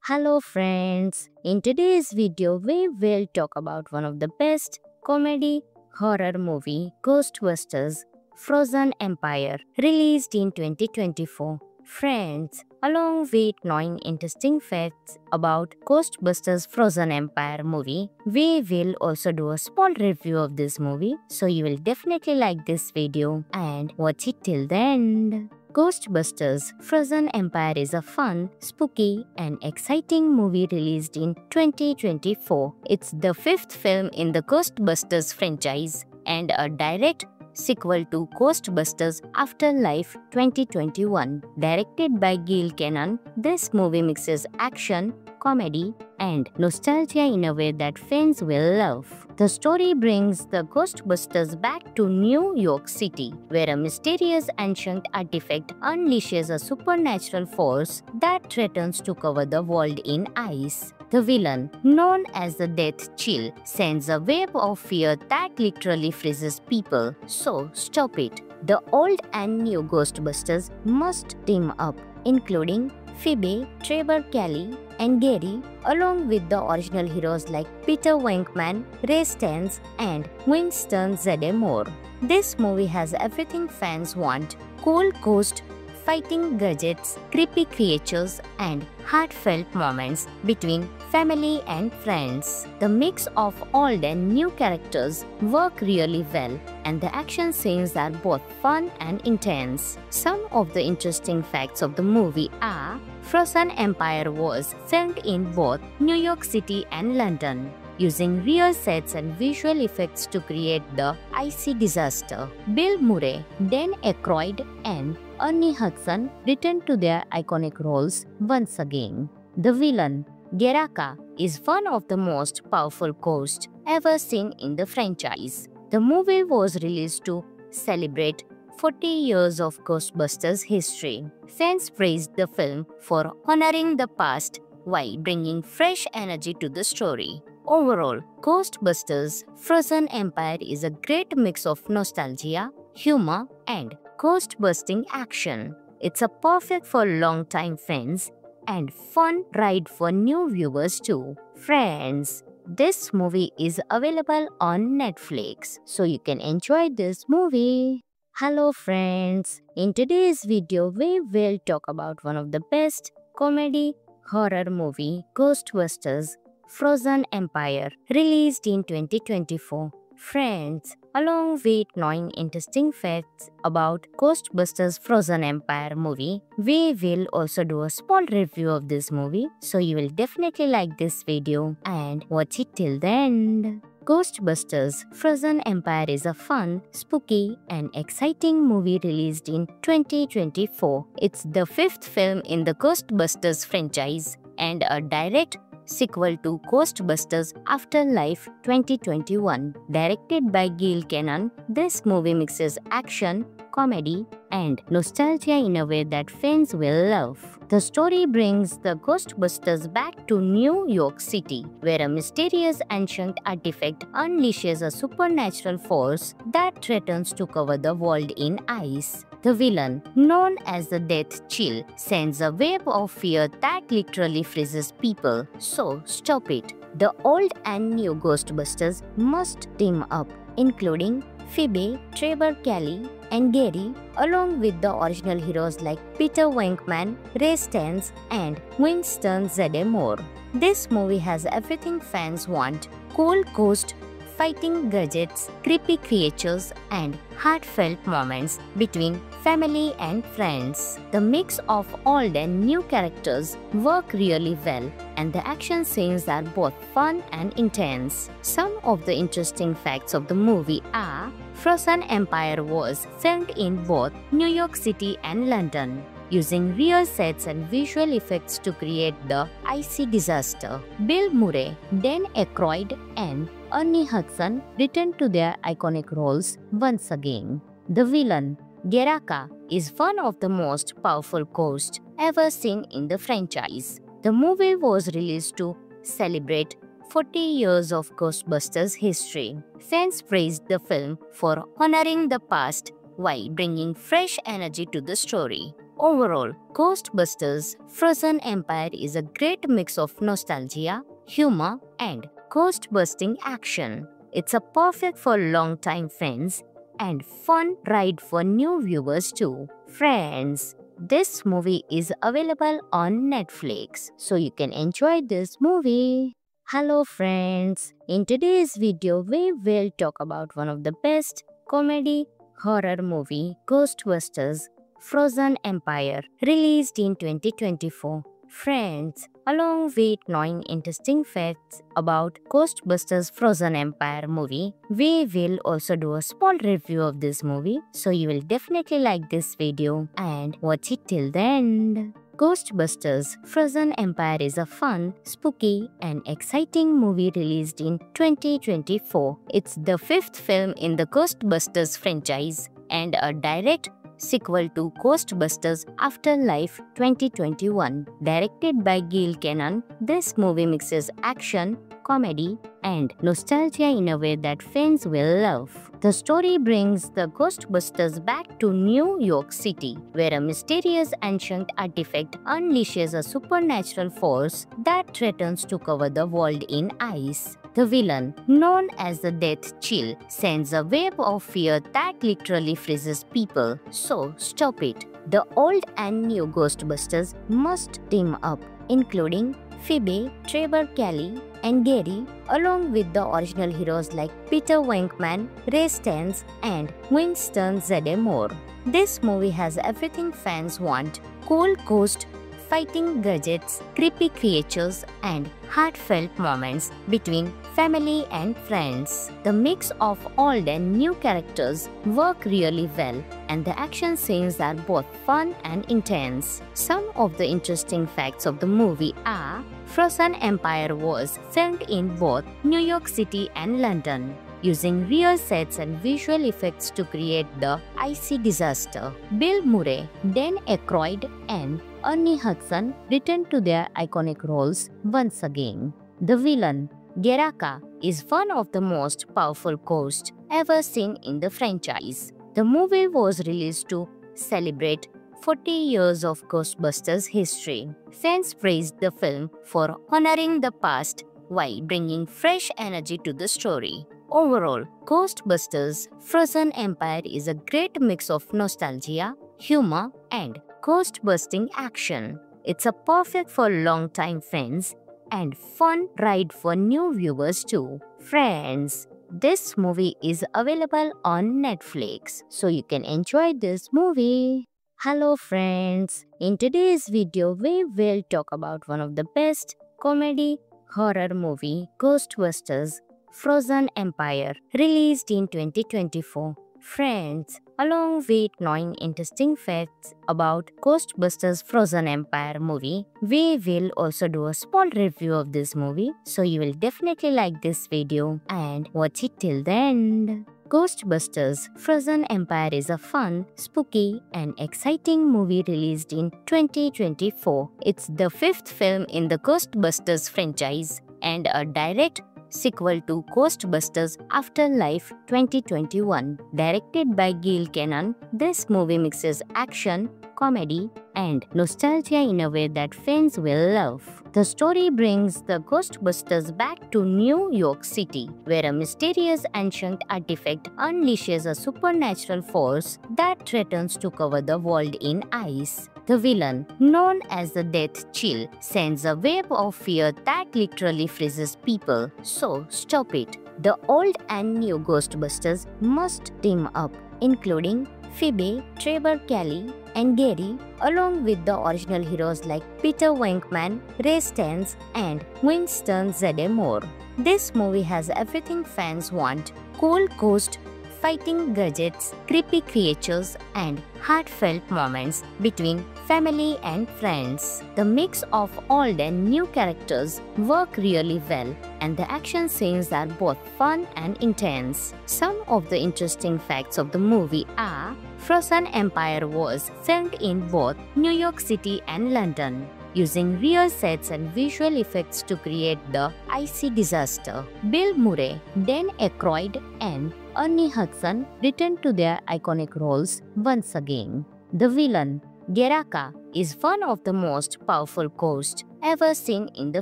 Hello friends, in today's video we will talk about one of the best comedy horror movie Ghostbusters Frozen Empire released in 2024. Friends, along with knowing interesting facts about Ghostbusters Frozen Empire movie, we will also do a small review of this movie, so you will definitely like this video and watch it till the end. Ghostbusters Frozen Empire is a fun, spooky, and exciting movie released in 2024. It's the fifth film in the Ghostbusters franchise and a direct sequel to Ghostbusters Afterlife 2021. Directed by Gil Cannon, this movie mixes action, comedy, and nostalgia in a way that fans will love. The story brings the Ghostbusters back to New York City, where a mysterious ancient artifact unleashes a supernatural force that threatens to cover the world in ice. The villain, known as the Death Chill, sends a wave of fear that literally freezes people. So stop it. The old and new Ghostbusters must team up, including Phoebe, Trevor Kelly, and Gary, along with the original heroes like Peter Venkman, Ray Stantz, and Winston Zeddemore. This movie has everything fans want: cool ghost fighting gadgets, creepy creatures, and heartfelt moments between family and friends. The mix of old and new characters work really well, and the action scenes are both fun and intense. Some of the interesting facts of the movie are: Frozen Empire was filmed in both New York City and London, using real sets and visual effects to create the icy disaster. Bill Murray, Dan Aykroyd, and Ernie Hudson returned to their iconic roles once again. The villain, Geraka, is one of the most powerful ghosts ever seen in the franchise. The movie was released to celebrate 40 years of Ghostbusters history. Fans praised the film for honoring the past while bringing fresh energy to the story. Overall, Ghostbusters Frozen Empire is a great mix of nostalgia, humor, and ghost-busting action. It's a perfect for long-time fans and fun ride for new viewers too. Friends, this movie is available on Netflix, so you can enjoy this movie. Hello friends, in today's video we will talk about one of the best comedy horror movie Ghostbusters Frozen Empire released in 2024. Friends, along with knowing interesting facts about Ghostbusters Frozen Empire movie, we will also do a small review of this movie, so you will definitely like this video and watch it till the end. Ghostbusters Frozen Empire is a fun, spooky, and exciting movie released in 2024. It's the fifth film in the Ghostbusters franchise and a direct sequel to Ghostbusters Afterlife 2021. Directed by Gil Cannon, this movie mixes action, comedy, and nostalgia in a way that fans will love. The story brings the Ghostbusters back to New York City, where a mysterious ancient artifact unleashes a supernatural force that threatens to cover the world in ice. The villain, known as the Death Chill, sends a wave of fear that literally freezes people. So stop it. The old and new Ghostbusters must team up, including Phoebe, Trevor Kelly, and Gary, along with the original heroes like Peter Venkman, Ray Stantz, and Winston Zeddemore. This movie has everything fans want: cool ghost fighting gadgets, creepy creatures, and heartfelt moments between family and friends. The mix of old and new characters work really well, and the action scenes are both fun and intense. Some of the interesting facts of the movie are: Frozen Empire was filmed in both New York City and London, using real sets and visual effects to create the icy disaster. Bill Murray, Dan Aykroyd, and Ernie Hudson returned to their iconic roles once again. The villain, Geraka, is one of the most powerful ghosts ever seen in the franchise. The movie was released to celebrate 40 years of Ghostbusters history. Fans praised the film for honoring the past while bringing fresh energy to the story. Overall, Ghostbusters Frozen Empire is a great mix of nostalgia, humor, and ghost-busting action. It's a perfect for long-time fans and fun ride for new viewers too. Friends, this movie is available on Netflix, so you can enjoy this movie. Hello friends, in today's video we will talk about one of the best comedy horror movie, Ghostbusters Frozen Empire, released in 2024. Friends, along with knowing interesting facts about Ghostbusters Frozen Empire movie, we will also do a small review of this movie, so you will definitely like this video and watch it till the end. Ghostbusters Frozen Empire is a fun, spooky, and exciting movie released in 2024. It's the fifth film in the Ghostbusters franchise and a direct sequel to Ghostbusters Afterlife 2021. Directed by Gil Cannon, this movie mixes action, comedy, and nostalgia in a way that fans will love. The story brings the Ghostbusters back to New York City, where a mysterious ancient artifact unleashes a supernatural force that threatens to cover the world in ice. The villain, known as the Death Chill, sends a wave of fear that literally freezes people. So stop it. The old and new Ghostbusters must team up, including Phoebe, Trevor Kelly, and Gary, along with the original heroes like Peter Venkman, Ray Stantz, and Winston Zeddemore. This movie has everything fans want: cool ghost fighting gadgets, creepy creatures, and heartfelt moments between family and friends. The mix of old and new characters work really well, and the action scenes are both fun and intense. Some of the interesting facts of the movie are: Frozen Empire was filmed in both New York City and London, using real sets and visual effects to create the icy disaster. Bill Murray, Dan Aykroyd, and Ernie Hudson returned to their iconic roles once again. The villain, Geraka, is one of the most powerful ghosts ever seen in the franchise. The movie was released to celebrate 40 years of Ghostbusters history. Fans praised the film for honoring the past while bringing fresh energy to the story. Overall, Ghostbusters Frozen Empire is a great mix of nostalgia, humor, and ghost-busting action. It's a perfect for long-time fans and fun ride for new viewers too. Friends, this movie is available on Netflix, so you can enjoy this movie. Hello friends, in today's video we will talk about one of the best comedy horror movie, Ghostbusters Frozen Empire, released in 2024. Friends, along with knowing interesting facts about Ghostbusters Frozen Empire movie, we will also do a small review of this movie, so you will definitely like this video and watch it till the end. Ghostbusters Frozen Empire is a fun, spooky, and exciting movie released in 2024. It's the fifth film in the Ghostbusters franchise and a direct sequel to Ghostbusters Afterlife 2021. Directed by Gil Cannon, this movie mixes action, comedy, and nostalgia in a way that fans will love. The story brings the Ghostbusters back to New York City, where a mysterious ancient artifact unleashes a supernatural force that threatens to cover the world in ice. The villain, known as the Death Chill, sends a wave of fear that literally freezes people. So stop it. The old and new Ghostbusters must team up, including Phoebe, Trevor Kelly, and Gary, along with the original heroes like Peter Venkman, Ray Stantz, and Winston Zeddemore. This movie has everything fans want: cool ghost fighting gadgets, creepy creatures, and heartfelt moments between family and friends. The mix of old and new characters work really well, and the action scenes are both fun and intense. Some of the interesting facts of the movie are: Frozen Empire was filmed in both New York City and London, using real sets and visual effects to create the icy disaster. Bill Murray, Dan Aykroyd, and Ernie Hudson returned to their iconic roles once again. The villain, Geraka is one of the most powerful ghosts ever seen in the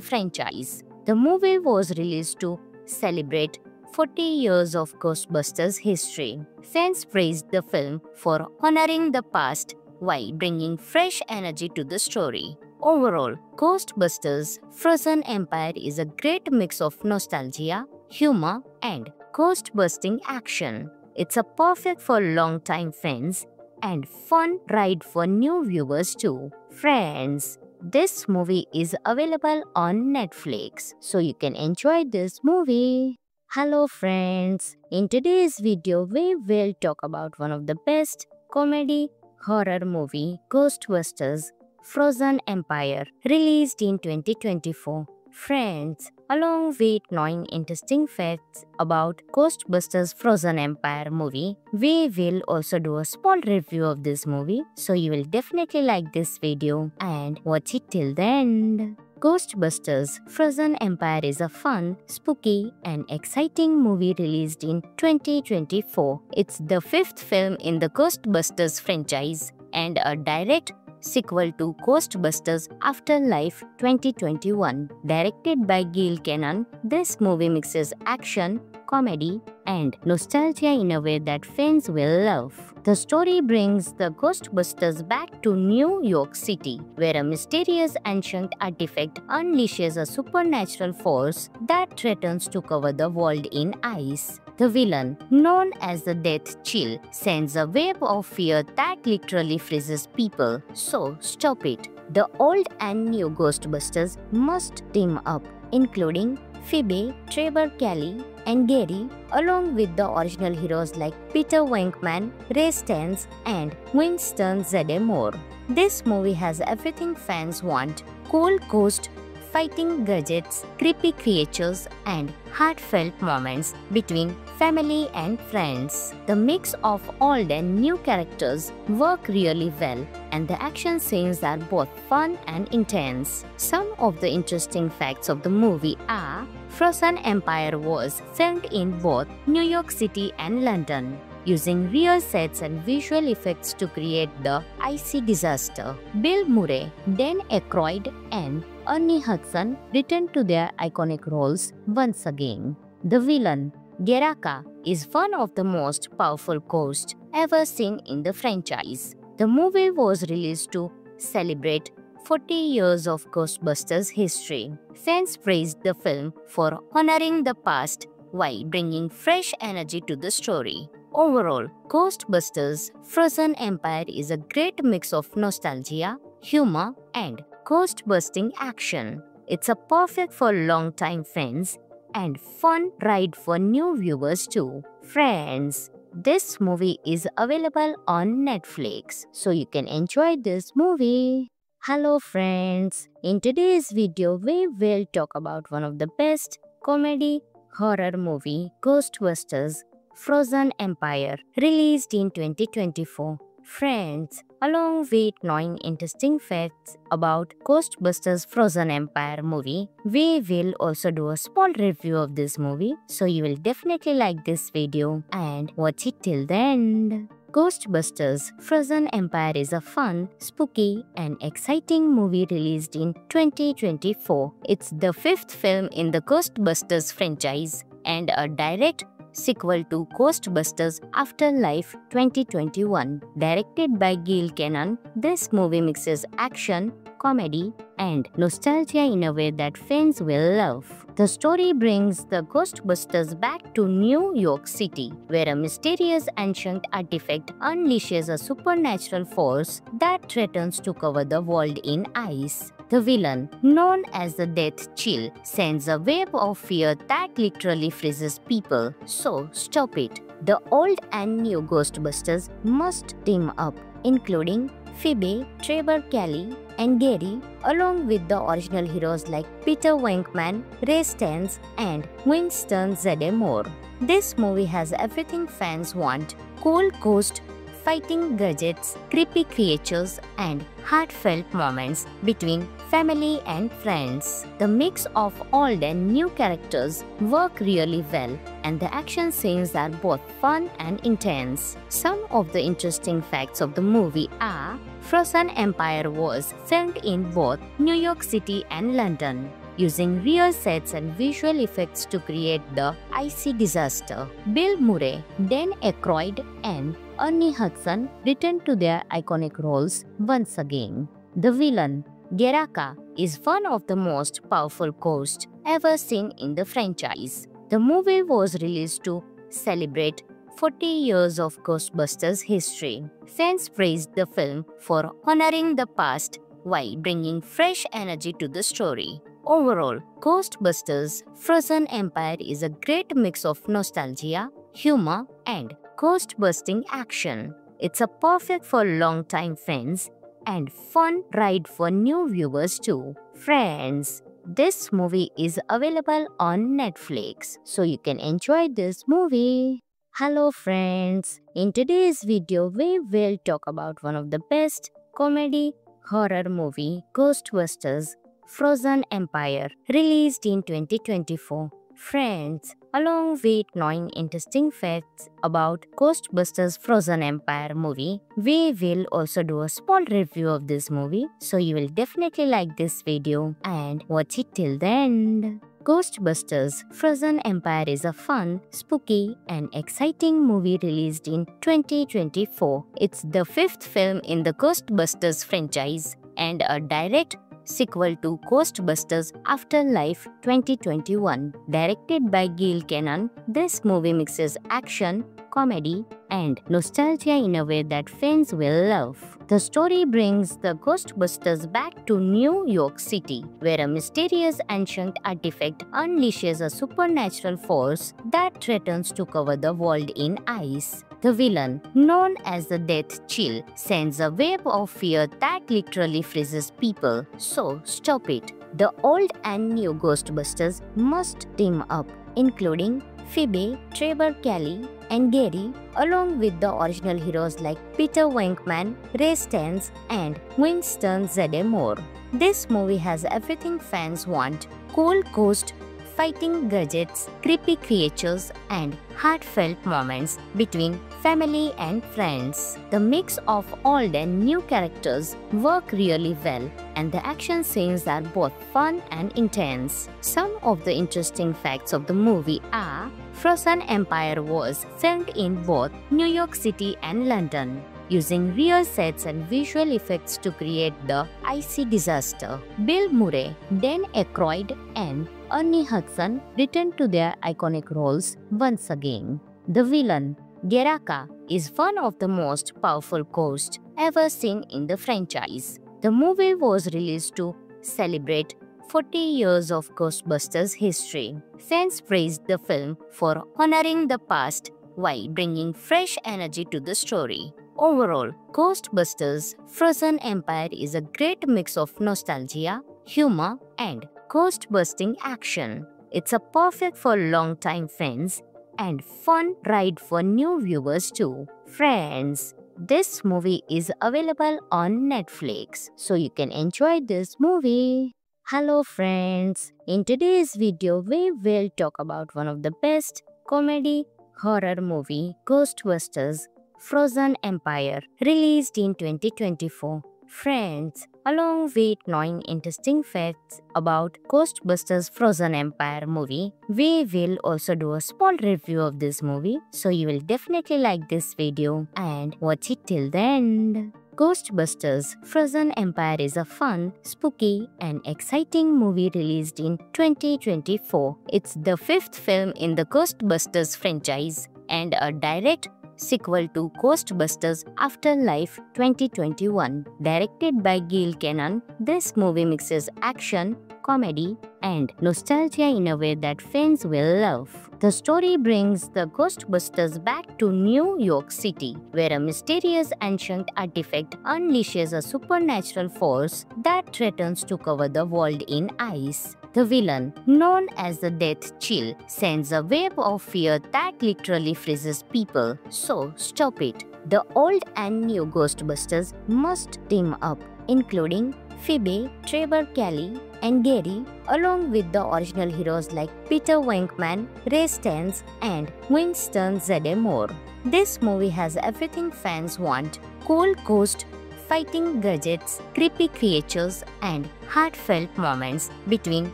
franchise. The movie was released to celebrate 40 years of Ghostbusters history. Fans praised the film for honoring the past while bringing fresh energy to the story. Overall, Ghostbusters Frozen Empire is a great mix of nostalgia, humor, and ghost-busting action. It's a perfect for long-time fans and fun ride for new viewers too. Friends, this movie is available on Netflix, so you can enjoy this movie. Hello friends, in today's video we will talk about one of the best comedy horror movie, Ghostbusters Frozen Empire, released in 2024. Friends, along with knowing interesting facts about Ghostbusters Frozen Empire movie, we will also do a small review of this movie, so you will definitely like this video and watch it till the end. Ghostbusters Frozen Empire is a fun, spooky, and exciting movie released in 2024. It's the fifth film in the Ghostbusters franchise and a direct sequel to Ghostbusters Afterlife 2021. Directed by Gil Kenan, this movie mixes action, comedy, and nostalgia in a way that fans will love. The story brings the Ghostbusters back to New York City, where a mysterious ancient artifact unleashes a supernatural force that threatens to cover the world in ice. The villain, known as the Death Chill, sends a wave of fear that literally freezes people. So stop it. The old and new Ghostbusters must team up, including Phoebe, Trevor Kelly, and Gary, along with the original heroes like Peter Venkman, Ray Stantz, and Winston Zeddemore. This movie has everything fans want: cool ghost fighting gadgets, creepy creatures, and heartfelt moments between family and friends. The mix of old and new characters work really well, and the action scenes are both fun and intense. Some of the interesting facts of the movie are: Frozen Empire was filmed in both New York City and London, using real sets and visual effects to create the icy disaster. Bill Murray, Dan Aykroyd, and Ernie Hudson returned to their iconic roles once again. The villain, Geraka, is one of the most powerful ghosts ever seen in the franchise. The movie was released to celebrate 40 years of Ghostbusters history. Fans praised the film for honoring the past while bringing fresh energy to the story. Overall, Ghostbusters Frozen Empire is a great mix of nostalgia, humor, and ghost-busting action. It's a perfect for long-time fans and fun ride for new viewers too. Friends, this movie is available on Netflix, so you can enjoy this movie. Hello friends, in today's video we will talk about one of the best comedy horror movie, Ghostbusters Frozen Empire, released in 2024. Friends, along with knowing interesting facts about Ghostbusters Frozen Empire movie, we will also do a small review of this movie, so you will definitely like this video and watch it till the end. Ghostbusters Frozen Empire is a fun, spooky, and exciting movie released in 2024. It's the fifth film in the Ghostbusters franchise and a direct sequel to Ghostbusters Afterlife 2021. Directed by Gil Kenan, this movie mixes action, comedy, and nostalgia in a way that fans will love. The story brings the Ghostbusters back to New York City, where a mysterious ancient artifact unleashes a supernatural force that threatens to cover the world in ice. The villain, known as the Death Chill, sends a wave of fear that literally freezes people. So stop it. The old and new Ghostbusters must team up, including Phoebe, Trevor Kelly, and Gary, along with the original heroes like Peter Venkman, Ray Stantz, and Winston Zeddemore. This movie has everything fans want: cool ghost fighting gadgets, creepy creatures, and heartfelt moments between family and friends. The mix of old and new characters work really well, and the action scenes are both fun and intense. Some of the interesting facts of the movie are: Frozen Empire was filmed in both New York City and London, using real sets and visual effects to create the icy disaster. Bill Murray, Dan Aykroyd, and Ernie Hudson returned to their iconic roles once again. The villain, Geraka, is one of the most powerful ghosts ever seen in the franchise. The movie was released to celebrate 40 years of Ghostbusters history. Fans praised the film for honoring the past while bringing fresh energy to the story. Overall, Ghostbusters Frozen Empire is a great mix of nostalgia, humor, and ghost-busting action. It's a perfect for long-time fans and fun ride for new viewers too. Friends, this movie is available on Netflix, so you can enjoy this movie. Hello friends, in today's video we will talk about one of the best comedy horror movie, Ghostbusters Frozen Empire, released in 2024. Friends, along with knowing interesting facts about Ghostbusters Frozen Empire movie, we will also do a small review of this movie, so you will definitely like this video and watch it till the end. Ghostbusters Frozen Empire is a fun, spooky, and exciting movie released in 2024. It's the fifth film in the Ghostbusters franchise and a direct sequel to Ghostbusters Afterlife 2021. Directed by Gil Cannon, this movie mixes action, comedy, and nostalgia in a way that fans will love. The story brings the Ghostbusters back to New York City, where a mysterious ancient artifact unleashes a supernatural force that threatens to cover the world in ice. The villain, known as the Death Chill, sends a wave of fear that literally freezes people. So stop it. The old and new Ghostbusters must team up, including Phoebe, Trevor Kelly, and Gary, along with the original heroes like Peter Venkman, Ray Stantz, and Winston Zeddemore. This movie has everything fans want: cool ghost fighting gadgets, creepy creatures, and heartfelt moments between family and friends. The mix of old and new characters work really well, and the action scenes are both fun and intense. Some of the interesting facts of the movie are: Frozen Empire was filmed in both New York City and London, using real sets and visual effects to create the icy disaster. Bill Murray, Dan Aykroyd, and Ernie Hudson returned to their iconic roles once again. The villain, Geraka, is one of the most powerful ghosts ever seen in the franchise. The movie was released to celebrate 40 years of Ghostbusters history. Fans praised the film for honoring the past while bringing fresh energy to the story. Overall, Ghostbusters Frozen Empire is a great mix of nostalgia, humor, and ghost-busting action. It's a perfect for long-time fans and fun ride for new viewers too. Friends, this movie is available on Netflix, so you can enjoy this movie. Hello friends, in today's video we will talk about one of the best comedy horror movie, Ghostbusters Frozen Empire, released in 2024. Friends, along with knowing interesting facts about Ghostbusters Frozen Empire movie, we will also do a small review of this movie, so you will definitely like this video and watch it till the end. Ghostbusters Frozen Empire is a fun, spooky, and exciting movie released in 2024. It's the fifth film in the Ghostbusters franchise and a direct sequel to Ghostbusters Afterlife 2021. Directed by Gil Cannon, this movie mixes action, comedy, and nostalgia in a way that fans will love. The story brings the Ghostbusters back to New York City, where a mysterious ancient artifact unleashes a supernatural force that threatens to cover the world in ice. The villain, known as the Death Chill, sends a wave of fear that literally freezes people. So stop it. The old and new Ghostbusters must team up, including Phoebe, Trevor Kelly, and Gary, along with the original heroes like Peter Venkman, Ray Stantz, and Winston Zeddemore. This movie has everything fans want: cool ghost fighting gadgets, creepy creatures, and heartfelt moments between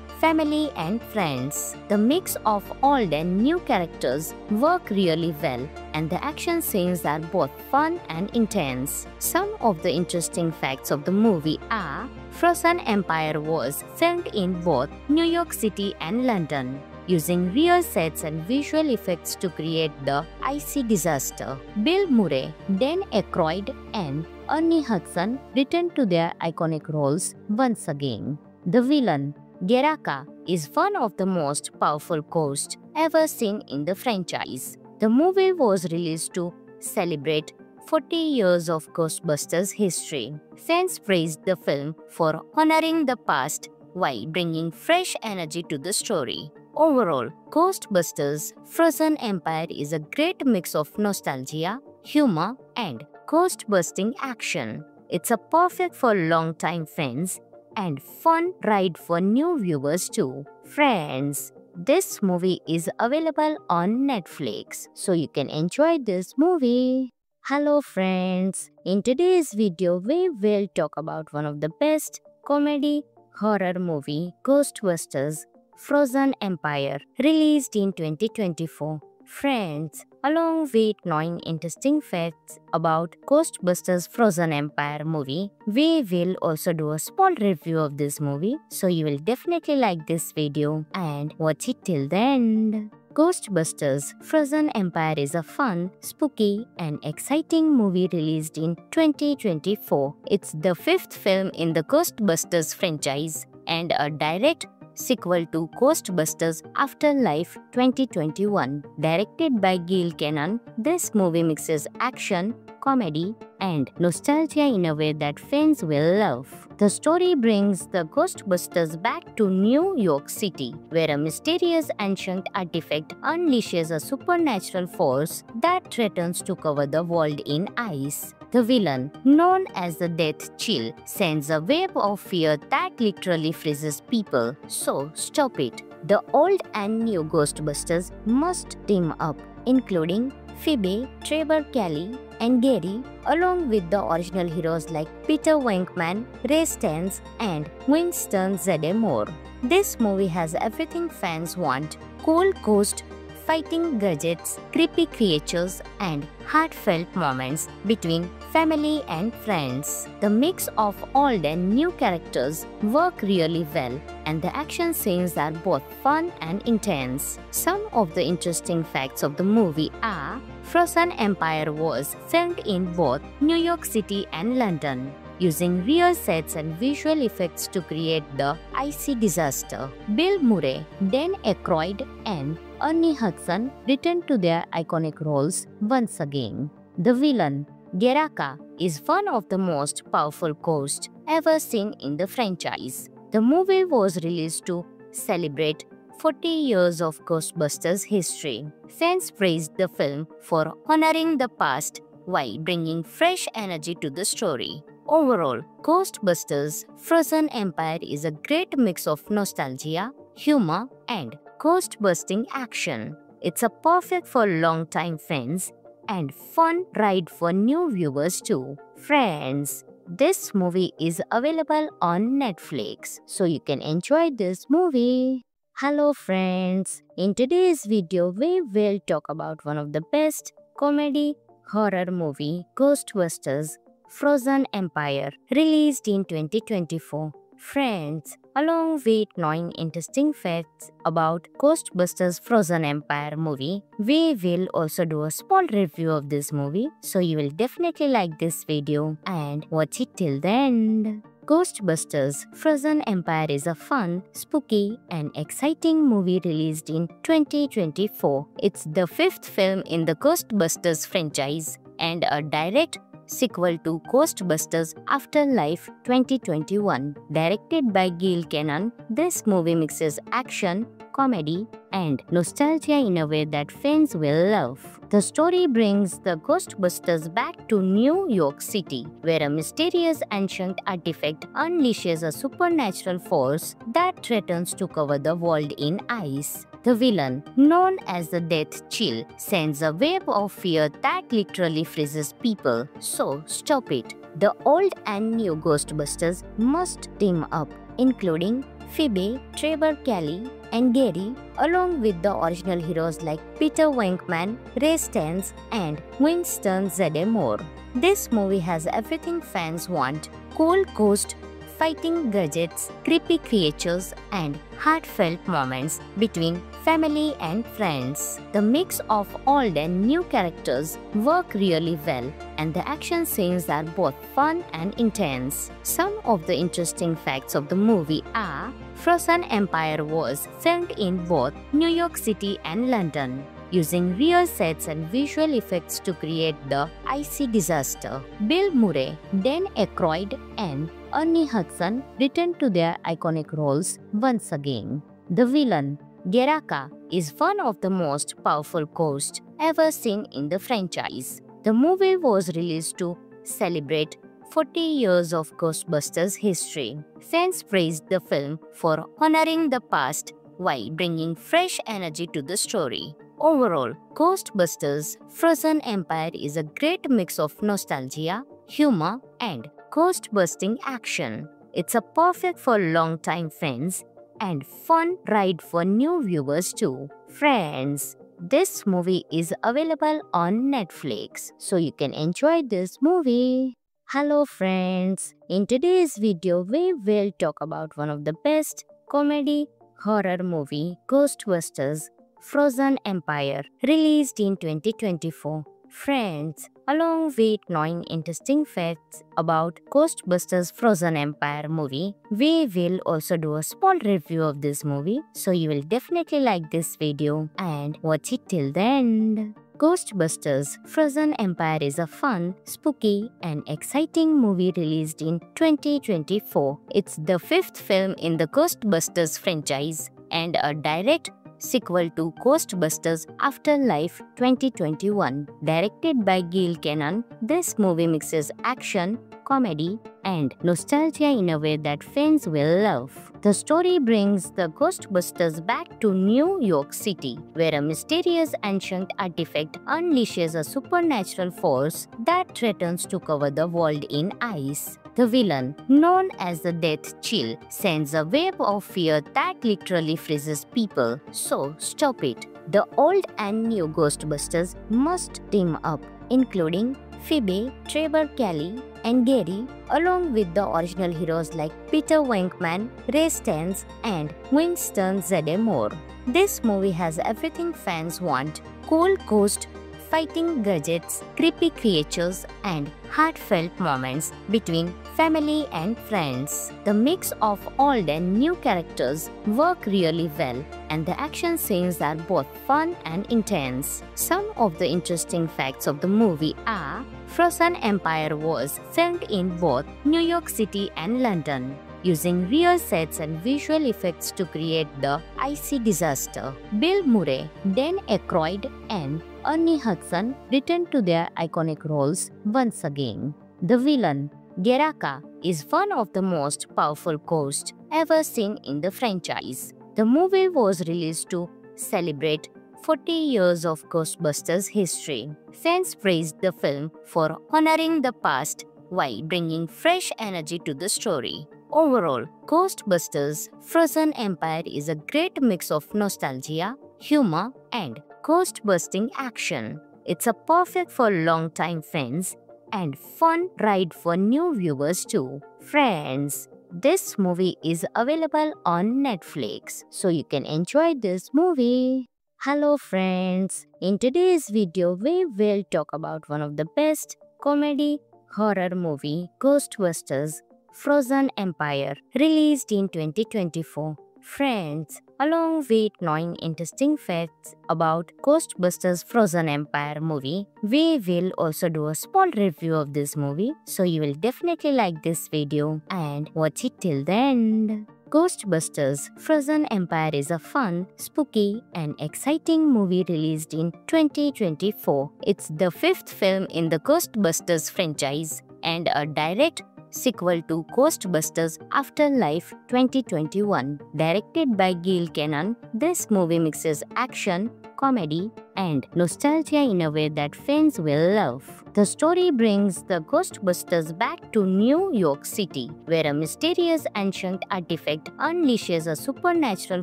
family and friends. The mix of old and new characters work really well, and the action scenes are both fun and intense. Some of the interesting facts of the movie are: Frozen Empire was filmed in both New York City and London, using real sets and visual effects to create the icy disaster. Bill Murray, Dan Aykroyd, and Ernie Hudson returned to their iconic roles once again. The villain, Geraka, is one of the most powerful ghosts ever seen in the franchise. The movie was released to celebrate 40 years of Ghostbusters history. Fans praised the film for honoring the past while bringing fresh energy to the story. Overall, Ghostbusters Frozen Empire is a great mix of nostalgia, humor, and ghost-busting action. It's a perfect for long-time fans and fun ride for new viewers too. Friends, this movie is available on Netflix, so you can enjoy this movie. Hello friends, in today's video we will talk about one of the best comedy horror movie, Ghostbusters Frozen Empire, released in 2024. Friends, along with knowing interesting facts about Ghostbusters Frozen Empire movie, we will also do a small review of this movie, so you will definitely like this video and watch it till the end. Ghostbusters Frozen Empire is a fun, spooky, and exciting movie released in 2024. It's the fifth film in the Ghostbusters franchise and a direct sequel to Ghostbusters Afterlife 2021. Directed by Gil Kenan, this movie mixes action, comedy, and nostalgia in a way that fans will love. The story brings the Ghostbusters back to New York City, where a mysterious ancient artifact unleashes a supernatural force that threatens to cover the world in ice. The villain, known as the Death Chill, sends a wave of fear that literally freezes people. So stop it. The old and new Ghostbusters must team up, including Phoebe, Trevor Kelly, and Gary, along with the original heroes like Peter Venkman, Ray Stantz, and Winston Zeddemore. This movie has everything fans want: cool ghost fighting gadgets, creepy creatures, and heartfelt moments between family and friends. The mix of old and new characters work really well, and the action scenes are both fun and intense. Some of the interesting facts of the movie are: Frozen Empire was filmed in both New York City and London, using real sets and visual effects to create the icy disaster. Bill Murray, Dan Aykroyd, and Ernie Hudson returned to their iconic roles once again. The villain, Geraka, is one of the most powerful ghosts ever seen in the franchise. The movie was released to celebrate 40 years of Ghostbusters history. Fans praised the film for honoring the past while bringing fresh energy to the story. Overall, Ghostbusters Frozen Empire is a great mix of nostalgia, humor, and ghost-busting action. It's a perfect for long-time fans and fun ride for new viewers too. Friends, this movie is available on Netflix, so you can enjoy this movie. Hello friends, in today's video we will talk about one of the best comedy horror movie, Ghostbusters Frozen Empire, released in 2024. Friends, along with knowing interesting facts about Ghostbusters Frozen Empire movie, we will also do a small review of this movie, so you will definitely like this video and watch it till the end. Ghostbusters Frozen Empire is a fun, spooky, and exciting movie released in 2024. It's the fifth film in the Ghostbusters franchise and a direct sequel to Ghostbusters Afterlife 2021. Directed by Gil Kenan, this movie mixes action, comedy, and nostalgia in a way that fans will love. The story brings the Ghostbusters back to New York City, where a mysterious ancient artifact unleashes a supernatural force that threatens to cover the world in ice. The villain, known as the Death Chill, sends a wave of fear that literally freezes people. So stop it. The old and new Ghostbusters must team up, including Phoebe, Trevor Kelly, and Gary, along with the original heroes like Peter Venkman, Ray Stantz, and Winston Zeddemore. This movie has everything fans want: cool ghost fighting gadgets, creepy creatures, and heartfelt moments between family and friends. The mix of old and new characters work really well, and the action scenes are both fun and intense. Some of the interesting facts of the movie are: Frozen Empire was filmed in both New York City and London, using real sets and visual effects to create the icy disaster. Bill Murray, Dan Aykroyd, and Ernie Hudson returned to their iconic roles once again. The villain, Geraka, is one of the most powerful ghosts ever seen in the franchise. The movie was released to celebrate 40 years of Ghostbusters history. Fans praised the film for honoring the past while bringing fresh energy to the story. Overall, Ghostbusters Frozen Empire is a great mix of nostalgia, humor, and ghost-busting action. It's a perfect for long-time fans and fun ride for new viewers too. Friends, this movie is available on Netflix, so you can enjoy this movie. Hello friends, in today's video we will talk about one of the best comedy horror movie, Ghostbusters Frozen Empire, released in 2024. Friends, along with knowing interesting facts about Ghostbusters Frozen Empire movie, we will also do a small review of this movie, so you will definitely like this video and watch it till the end. Ghostbusters Frozen Empire is a fun, spooky, and exciting movie released in 2024. It's the fifth film in the Ghostbusters franchise and a direct sequel to Ghostbusters Afterlife 2021. Directed by Gil Cannon, this movie mixes action, comedy, and nostalgia in a way that fans will love. The story brings the Ghostbusters back to New York City, where a mysterious ancient artifact unleashes a supernatural force that threatens to cover the world in ice. The villain, known as the Death Chill, sends a wave of fear that literally freezes people. So stop it. The old and new Ghostbusters must team up, including Phoebe, Trevor Kelly, and Gary, along with the original heroes like Peter Venkman, Ray Stantz, and Winston Zeddemore. This movie has everything fans want: cool ghost fighting gadgets, creepy creatures, and heartfelt moments between family and friends. The mix of old and new characters work really well, and the action scenes are both fun and intense. Some of the interesting facts of the movie are: Frozen Empire was filmed in both New York City and London, using real sets and visual effects to create the icy disaster. Bill Murray, Dan Aykroyd, and Ernie Hudson returned to their iconic roles once again. The villain, Geraka, is one of the most powerful ghosts ever seen in the franchise. The movie was released to celebrate 40 years of Ghostbusters history. Fans praised the film for honoring the past while bringing fresh energy to the story. Overall, Ghostbusters Frozen Empire is a great mix of nostalgia, humor, and ghost-busting action. It's a perfect for long-time fans and fun ride for new viewers too. Friends, this movie is available on Netflix, so you can enjoy this movie. Hello friends, in today's video we will talk about one of the best comedy horror movie, Ghostbusters Frozen Empire, released in 2024. Friends, along with knowing interesting facts about Ghostbusters Frozen Empire movie, we will also do a small review of this movie, so you will definitely like this video and watch it till the end. Ghostbusters Frozen Empire is a fun, spooky, and exciting movie released in 2024. It's the fifth film in the Ghostbusters franchise and a direct sequel to Ghostbusters Afterlife 2021. Directed by Gil Cannon, this movie mixes action, comedy, and nostalgia in a way that fans will love. The story brings the Ghostbusters back to New York City, where a mysterious ancient artifact unleashes a supernatural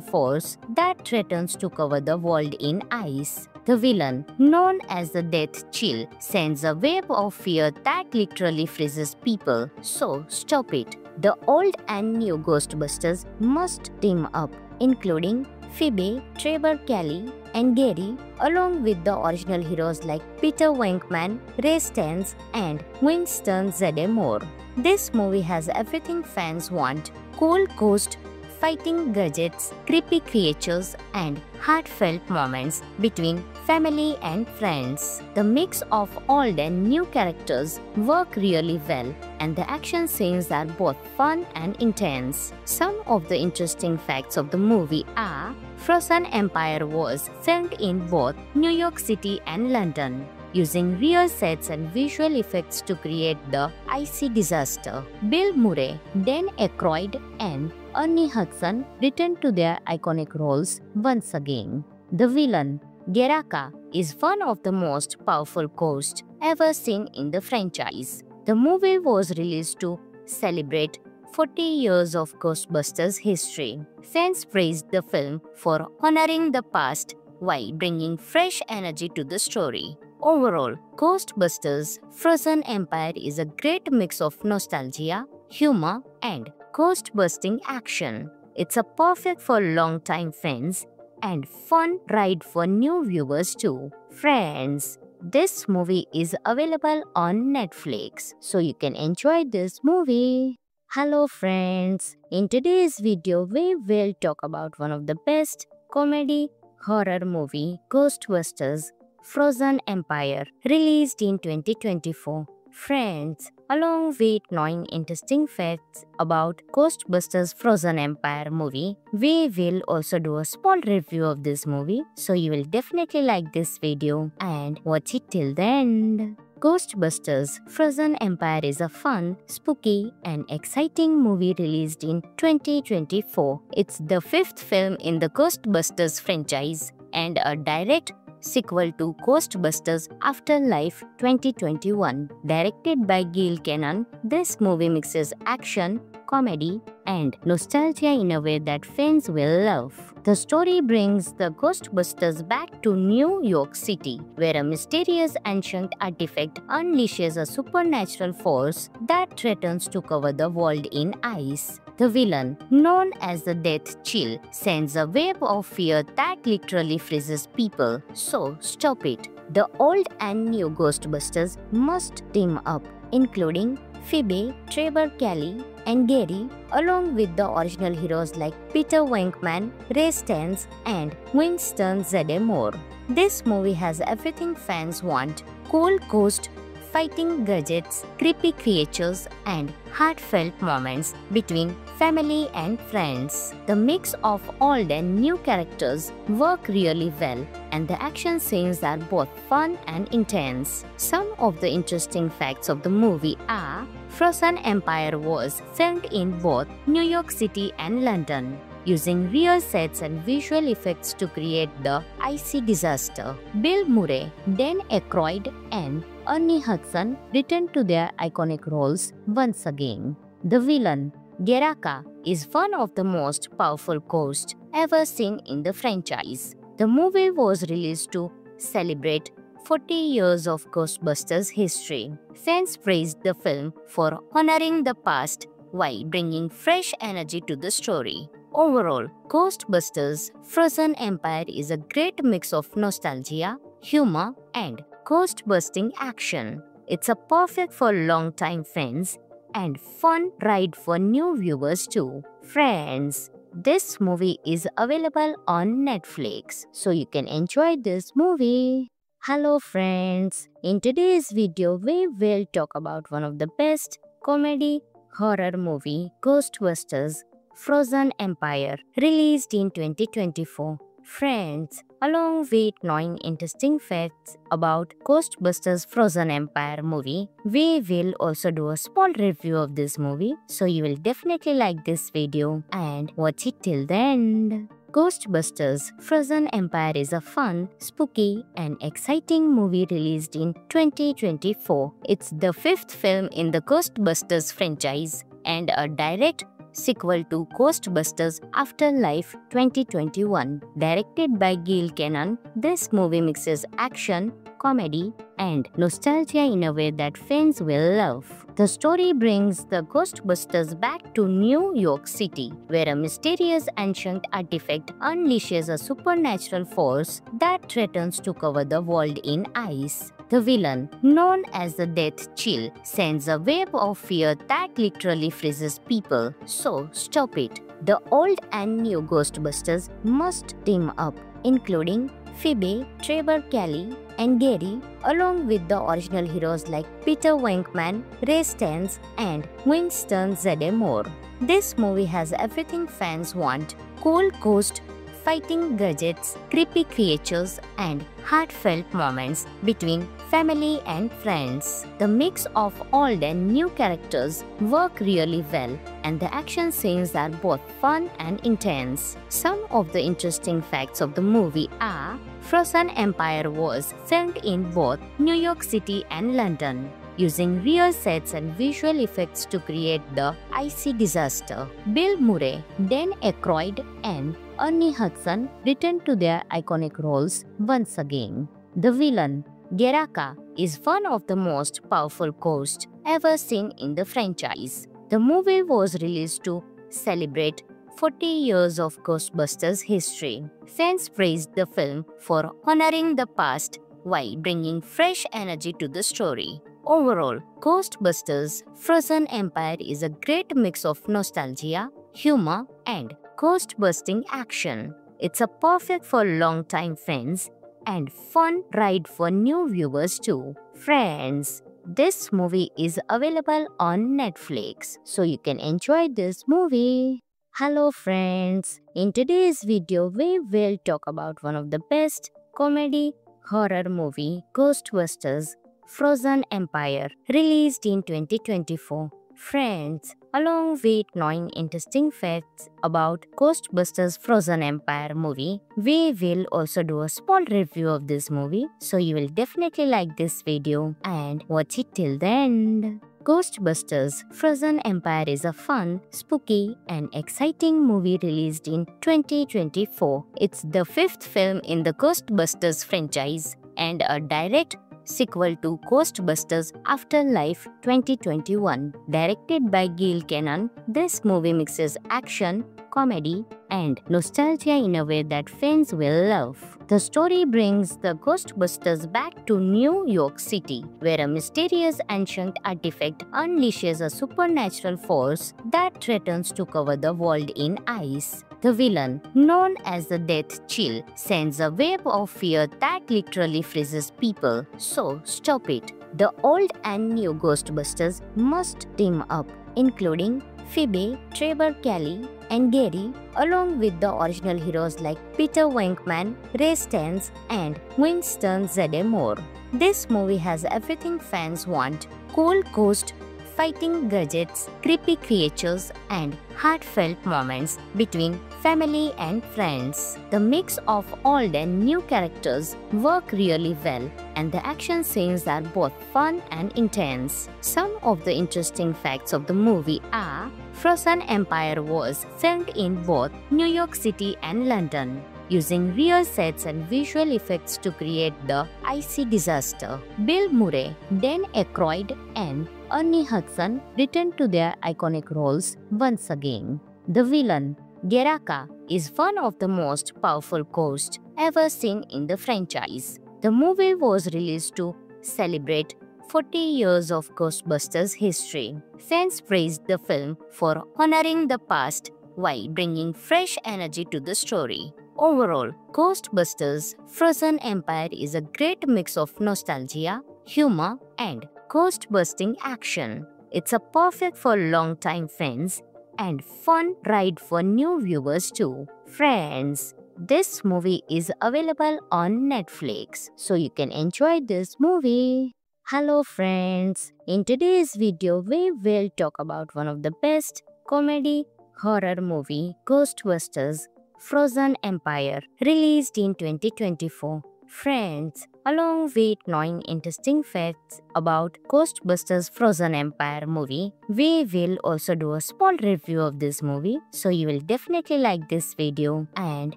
force that threatens to cover the world in ice. The villain, known as the Death Chill, sends a wave of fear that literally freezes people. So stop it. The old and new Ghostbusters must team up, including Phoebe, Trevor Kelly, and Gary, along with the original heroes like Peter Venkman, Ray Stantz, and Winston Zeddemore. This movie has everything fans want: cool ghost fighting gadgets, creepy creatures, and heartfelt moments between family and friends. The mix of old and new characters work really well, and the action scenes are both fun and intense. Some of the interesting facts of the movie are: Frozen Empire was filmed in both New York City and London, using real sets and visual effects to create the icy disaster. Bill Murray, Dan Aykroyd, and Ernie Hudson returned to their iconic roles once again. The villain, Geraka, is one of the most powerful ghosts ever seen in the franchise. The movie was released to celebrate 40 years of Ghostbusters history. Fans praised the film for honoring the past while bringing fresh energy to the story. Overall, Ghostbusters Frozen Empire is a great mix of nostalgia, humor, and ghost-busting action. It's a perfect for long-time fans and fun ride for new viewers too. Friends, this movie is available on Netflix, so you can enjoy this movie. Hello friends, in today's video we will talk about one of the best comedy horror movie, Ghostbusters Frozen Empire, released in 2024. Friends, along with knowing interesting facts about Ghostbusters Frozen Empire movie, we will also do a small review of this movie, so you will definitely like this video and watch it till the end. Ghostbusters Frozen Empire is a fun, spooky, and exciting movie released in 2024. It's the fifth film in the Ghostbusters franchise and a direct sequel to Ghostbusters Afterlife 2021. Directed by Gil Cannon, this movie mixes action, comedy, and nostalgia in a way that fans will love. The story brings the Ghostbusters back to New York City, where a mysterious ancient artifact unleashes a supernatural force that threatens to cover the world in ice. The villain, known as the Death Chill, sends a wave of fear that literally freezes people. So stop it. The old and new Ghostbusters must team up, including Phoebe, Trevor Kelly, and Gary, along with the original heroes like Peter Venkman, Ray Stantz, and Winston Zeddemore. This movie has everything fans want: cool ghost fighting gadgets, creepy creatures, and heartfelt moments between family and friends. The mix of old and new characters work really well, and the action scenes are both fun and intense. Some of the interesting facts of the movie are: Frozen Empire was filmed in both New York City and London, using real sets and visual effects to create the icy disaster. Bill Murray, Dan Aykroyd, and Ernie Hudson returned to their iconic roles once again. The villain, Geraka, is one of the most powerful ghosts ever seen in the franchise. The movie was released to celebrate 40 years of Ghostbusters history. Fans praised the film for honoring the past while bringing fresh energy to the story. Overall, Ghostbusters Frozen Empire is a great mix of nostalgia, humor, and ghost-busting action. It's a perfect for long-time fans and fun ride for new viewers too. Friends, this movie is available on Netflix, so you can enjoy this movie. Hello friends, in today's video we will talk about one of the best comedy horror movie, Ghostbusters Frozen Empire, released in 2024. Friends, along with knowing interesting facts about Ghostbusters Frozen Empire movie, we will also do a small review of this movie, so you will definitely like this video and watch it till the end. Ghostbusters Frozen Empire is a fun, spooky, and exciting movie released in 2024. It's the fifth film in the Ghostbusters franchise and a direct sequel to Ghostbusters Afterlife 2021. Directed by Gil Kenan, this movie mixes action, comedy, and nostalgia in a way that fans will love. The story brings the Ghostbusters back to New York City, where a mysterious ancient artifact unleashes a supernatural force that threatens to cover the world in ice. The villain, known as the Death Chill, sends a wave of fear that literally freezes people. So stop it. The old and new Ghostbusters must team up, including Phoebe, Trevor Kelly, and Gary, along with the original heroes like Peter Venkman, Ray Stantz, and Winston Zeddemore. This movie has everything fans want: cool ghost fighting gadgets, creepy creatures, and heartfelt moments between family and friends. The mix of old and new characters work really well, and the action scenes are both fun and intense. Some of the interesting facts of the movie are: Frozen Empire was filmed in both New York City and London, using real sets and visual effects to create the icy disaster. Bill Murray, Dan Aykroyd, and Ernie Hudson returned to their iconic roles once again. The villain, Geraka, is one of the most powerful ghosts ever seen in the franchise. The movie was released to celebrate 40 years of Ghostbusters history. Fans praised the film for honoring the past while bringing fresh energy to the story. Overall, Ghostbusters Frozen Empire is a great mix of nostalgia, humor, and ghost-busting action. It's a perfect for long-time fans and fun ride for new viewers too. Friends, this movie is available on Netflix, so you can enjoy this movie. Hello friends, in today's video we will talk about one of the best comedy horror movie, Ghostbusters Frozen Empire, released in 2024. Friends, along with knowing interesting facts about Ghostbusters Frozen Empire movie, we will also do a small review of this movie, so you will definitely like this video and watch it till the end. Ghostbusters Frozen Empire is a fun, spooky, and exciting movie released in 2024. It's the fifth film in the Ghostbusters franchise and a direct sequel to Ghostbusters Afterlife 2021. Directed by Gil Kenan, this movie mixes action, comedy, and nostalgia in a way that fans will love. The story brings the Ghostbusters back to New York City, where a mysterious ancient artifact unleashes a supernatural force that threatens to cover the world in ice. The villain, known as the Death Chill, sends a wave of fear that literally freezes people. So stop it. The old and new Ghostbusters must team up, including Phoebe, Trevor Kelly, and Gary, along with the original heroes like Peter Venkman, Ray Stantz, and Winston Zeddemore. This movie has everything fans want: cool ghost fighting gadgets, creepy creatures, and heartfelt moments between family and friends. The mix of old and new characters work really well, and the action scenes are both fun and intense. Some of the interesting facts of the movie are: Frozen Empire was filmed in both New York City and London, using real sets and visual effects to create the icy disaster. Bill Murray, Dan Aykroyd, and Ernie Hudson returned to their iconic roles once again. The villain, Geraka, is one of the most powerful ghosts ever seen in the franchise. The movie was released to celebrate 40 years of Ghostbusters history. Fans praised the film for honoring the past while bringing fresh energy to the story. Overall, Ghostbusters Frozen Empire is a great mix of nostalgia, humor, and ghost-busting action. It's a perfect for long-time fans and fun ride for new viewers too. Friends, this movie is available on Netflix, so you can enjoy this movie. Hello friends, in today's video we will talk about one of the best comedy horror movie, Ghostbusters Frozen Empire, released in 2024. Friends, along with knowing interesting facts about Ghostbusters Frozen Empire movie, we will also do a small review of this movie, so you will definitely like this video and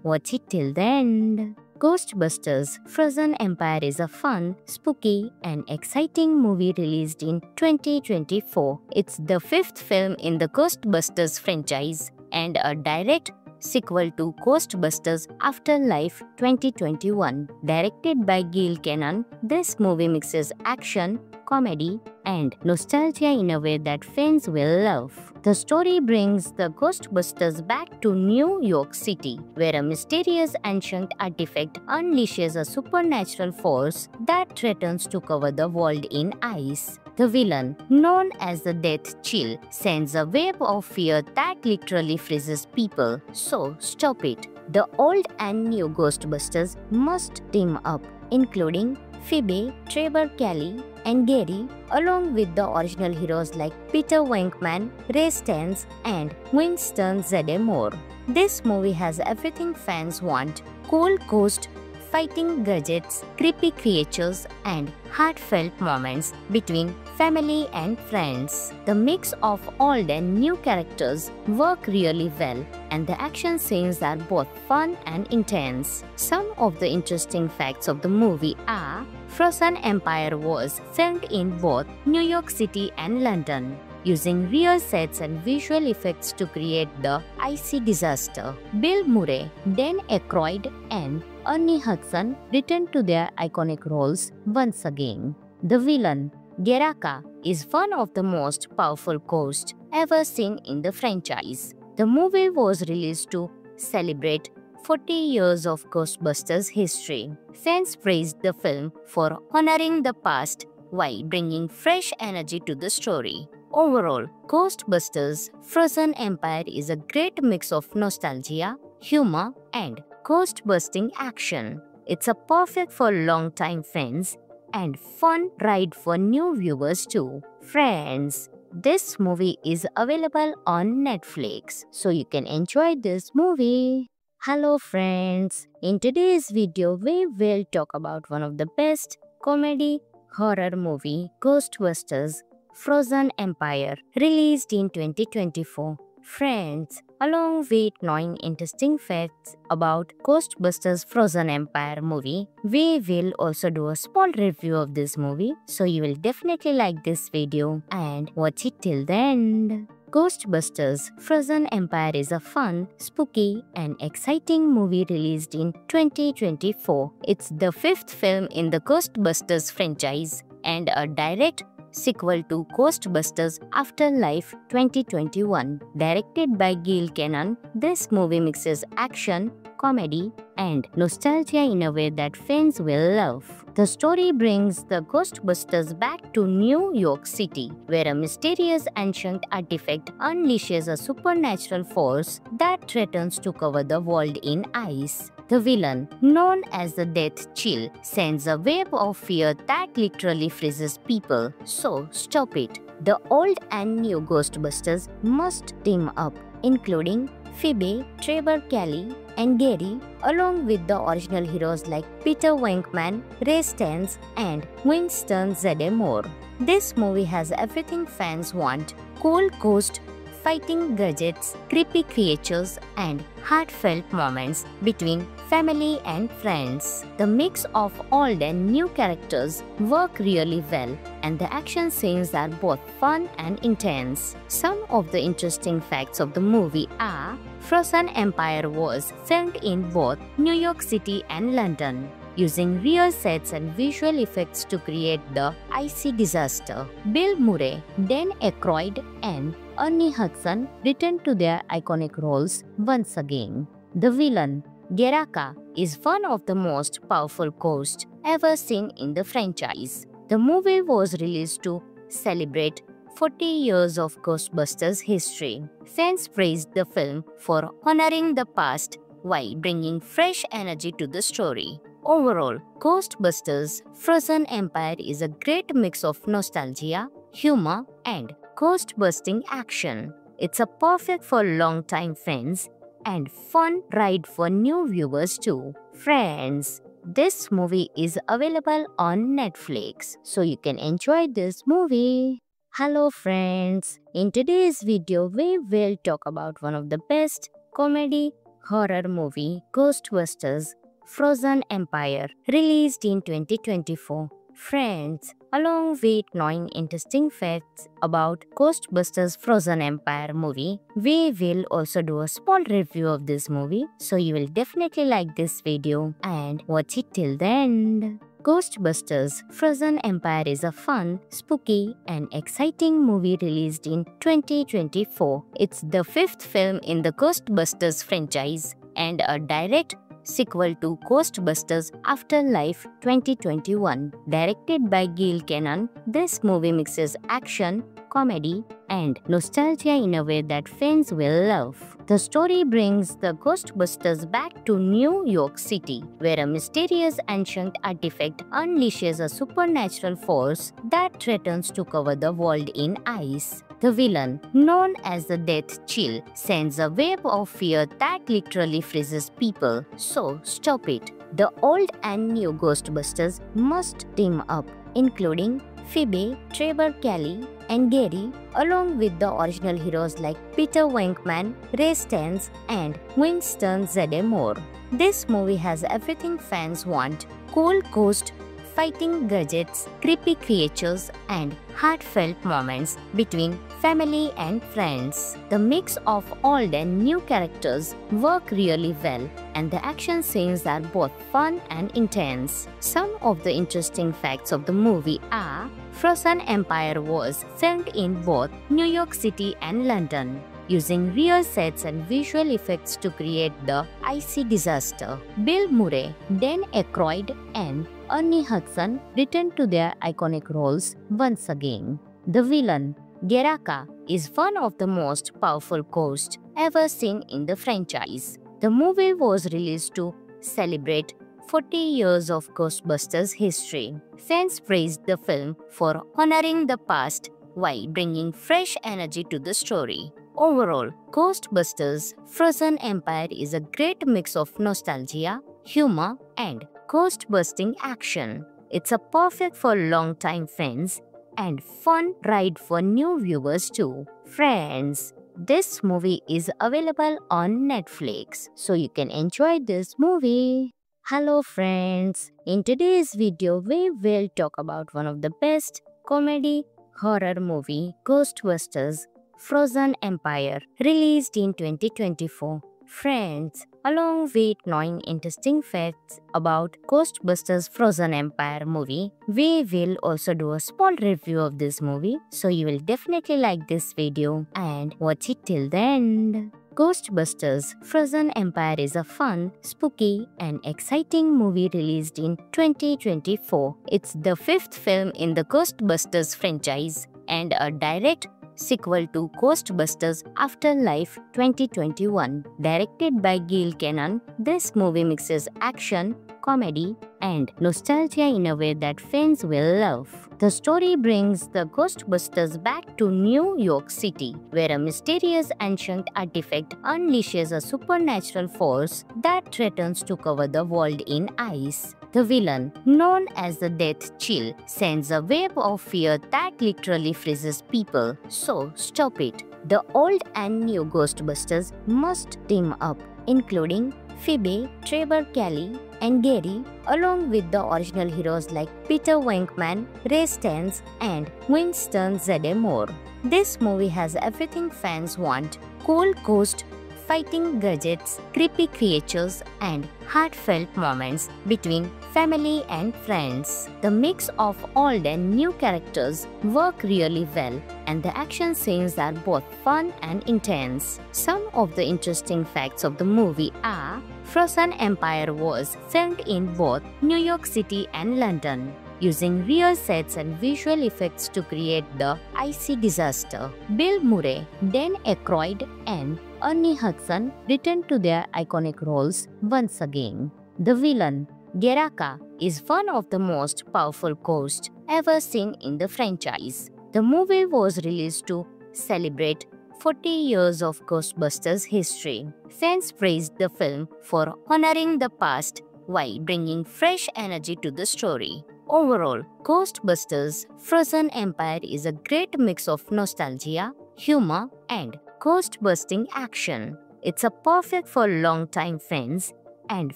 watch it till the end. Ghostbusters Frozen Empire is a fun, spooky, and exciting movie released in 2024. It's the fifth film in the Ghostbusters franchise and a direct sequel to Ghostbusters Afterlife 2021. Directed by Gil Cannon, this movie mixes action, comedy, and nostalgia in a way that fans will love. The story brings the Ghostbusters back to New York City, where a mysterious ancient artifact unleashes a supernatural force that threatens to cover the world in ice. The villain, known as the Death Chill, sends a wave of fear that literally freezes people. So stop it. The old and new Ghostbusters must team up, including Phoebe, Trevor Kelly, and Gary, along with the original heroes like Peter Venkman, Ray Stantz, and Winston Zeddemore. This movie has everything fans want: cool ghost fighting gadgets, creepy creatures, and heartfelt moments between family and friends. The mix of old and new characters work really well, and the action scenes are both fun and intense. Some of the interesting facts of the movie are: Frozen Empire was filmed in both New York City and London, using real sets and visual effects to create the icy disaster. Bill Murray, Dan Aykroyd, and Ernie Hudson returned to their iconic roles once again. The villain, Geraka, is one of the most powerful ghosts ever seen in the franchise. The movie was released to celebrate 40 years of Ghostbusters history. Fans praised the film for honoring the past while bringing fresh energy to the story. Overall, Ghostbusters Frozen Empire is a great mix of nostalgia, humor, and ghost-busting action. It's a perfect for long-time fans and fun ride for new viewers too. Friends, this movie is available on Netflix, so you can enjoy this movie. Hello friends, in today's video we will talk about one of the best comedy horror movie, Ghostbusters Frozen Empire, released in 2024. Friends, along with knowing interesting facts about Ghostbusters Frozen Empire movie, we will also do a small review of this movie, so you will definitely like this video and watch it till the end. Ghostbusters Frozen Empire is a fun, spooky, and exciting movie released in 2024. It's the fifth film in the Ghostbusters franchise and a direct sequel to Ghostbusters Afterlife 2021. Directed by Gil Cannon, this movie mixes action, comedy, and nostalgia in a way that fans will love. The story brings the Ghostbusters back to New York City, where a mysterious ancient artifact unleashes a supernatural force that threatens to cover the world in ice. The villain, known as the Death Chill, sends a wave of fear that literally freezes people. So stop it. The old and new Ghostbusters must team up, including Phoebe, Trevor Kelly, and Gary, along with the original heroes like Peter Venkman, Ray Stantz, and Winston Zeddemore. This movie has everything fans want: cool ghost fighting gadgets, creepy creatures, and heartfelt moments between family and friends. The mix of old and new characters work really well, and the action scenes are both fun and intense. Some of the interesting facts of the movie are: Frozen Empire was filmed in both New York City and London, using real sets and visual effects to create the icy disaster. Bill Murray, Dan Aykroyd, and Ernie Hudson returned to their iconic roles once again. The villain, Geraka, is one of the most powerful ghosts ever seen in the franchise. The movie was released to celebrate 40 years of Ghostbusters history. Fans praised the film for honoring the past while bringing fresh energy to the story. Overall, Ghostbusters Frozen Empire is a great mix of nostalgia, humor, and ghost-busting action. It's a perfect for long-time fans and fun ride for new viewers too. Friends, this movie is available on Netflix, so you can enjoy this movie. Hello friends, in today's video we will talk about one of the best comedy horror movie, Ghostbusters Frozen Empire, released in 2024. Friends, along with knowing interesting facts about Ghostbusters Frozen Empire movie, we will also do a small review of this movie, so you will definitely like this video and watch it till the end. Ghostbusters Frozen Empire is a fun, spooky, and exciting movie released in 2024. It's the fifth film in the Ghostbusters franchise and a direct sequel to Ghostbusters Afterlife 2021. Directed by Gil Cannon, this movie mixes action, comedy, and nostalgia in a way that fans will love. The story brings the Ghostbusters back to New York City, where a mysterious ancient artifact unleashes a supernatural force that threatens to cover the world in ice. The villain, known as the Death Chill, sends a wave of fear that literally freezes people. So stop it. The old and new Ghostbusters must team up, including Phoebe, Trevor Kelly, and Gary, along with the original heroes like Peter Venkman, Ray Stantz, and Winston Zeddemore. This movie has everything fans want: cool ghost fighting gadgets, creepy creatures, and heartfelt moments between family and friends. The mix of old and new characters work really well, and the action scenes are both fun and intense. Some of the interesting facts of the movie are: Frozen Empire was filmed in both New York City and London, using real sets and visual effects to create the icy disaster. Bill Murray, Dan Aykroyd, and Ernie Hudson returned to their iconic roles once again. The villain, Geraka, is one of the most powerful ghosts ever seen in the franchise. The movie was released to celebrate 40 years of Ghostbusters history. Fans praised the film for honoring the past while bringing fresh energy to the story. Overall, Ghostbusters Frozen Empire is a great mix of nostalgia, humor, and ghost-busting action. It's a perfect for long-time fans and fun ride for new viewers too. Friends, this movie is available on Netflix, so you can enjoy this movie. Hello friends, in today's video we will talk about one of the best comedy horror movie, Ghostbusters Frozen Empire, released in 2024. Friends, along with knowing interesting facts about Ghostbusters Frozen Empire movie, we will also do a small review of this movie, so you will definitely like this video and watch it till the end. Ghostbusters Frozen Empire is a fun, spooky, and exciting movie released in 2024. It's the fifth film in the Ghostbusters franchise and a direct sequel to Ghostbusters Afterlife 2021. Directed by Gil Cannon, this movie mixes action, comedy, and nostalgia in a way that fans will love. The story brings the Ghostbusters back to New York City, where a mysterious ancient artifact unleashes a supernatural force that threatens to cover the world in ice. The villain, known as the Death Chill, sends a wave of fear that literally freezes people. So stop it. The old and new Ghostbusters must team up, including Phoebe, Trevor Kelly, and Gary, along with the original heroes like Peter Venkman, Ray Stantz, and Winston Zeddemore. This movie has everything fans want: cool ghost fighting gadgets, creepy creatures, and heartfelt moments between family and friends. The mix of old and new characters work really well, and the action scenes are both fun and intense. Some of the interesting facts of the movie are: Frozen Empire was filmed in both New York City and London, using real sets and visual effects to create the icy disaster. Bill Murray, Dan Aykroyd, and Ernie Hudson returned to their iconic roles once again. The villain, Geraka, is one of the most powerful ghosts ever seen in the franchise. The movie was released to celebrate 40 years of Ghostbusters history. Fans praised the film for honoring the past while bringing fresh energy to the story. Overall, Ghostbusters Frozen Empire is a great mix of nostalgia, humor, and ghost-busting action. It's a perfect for long-time fans and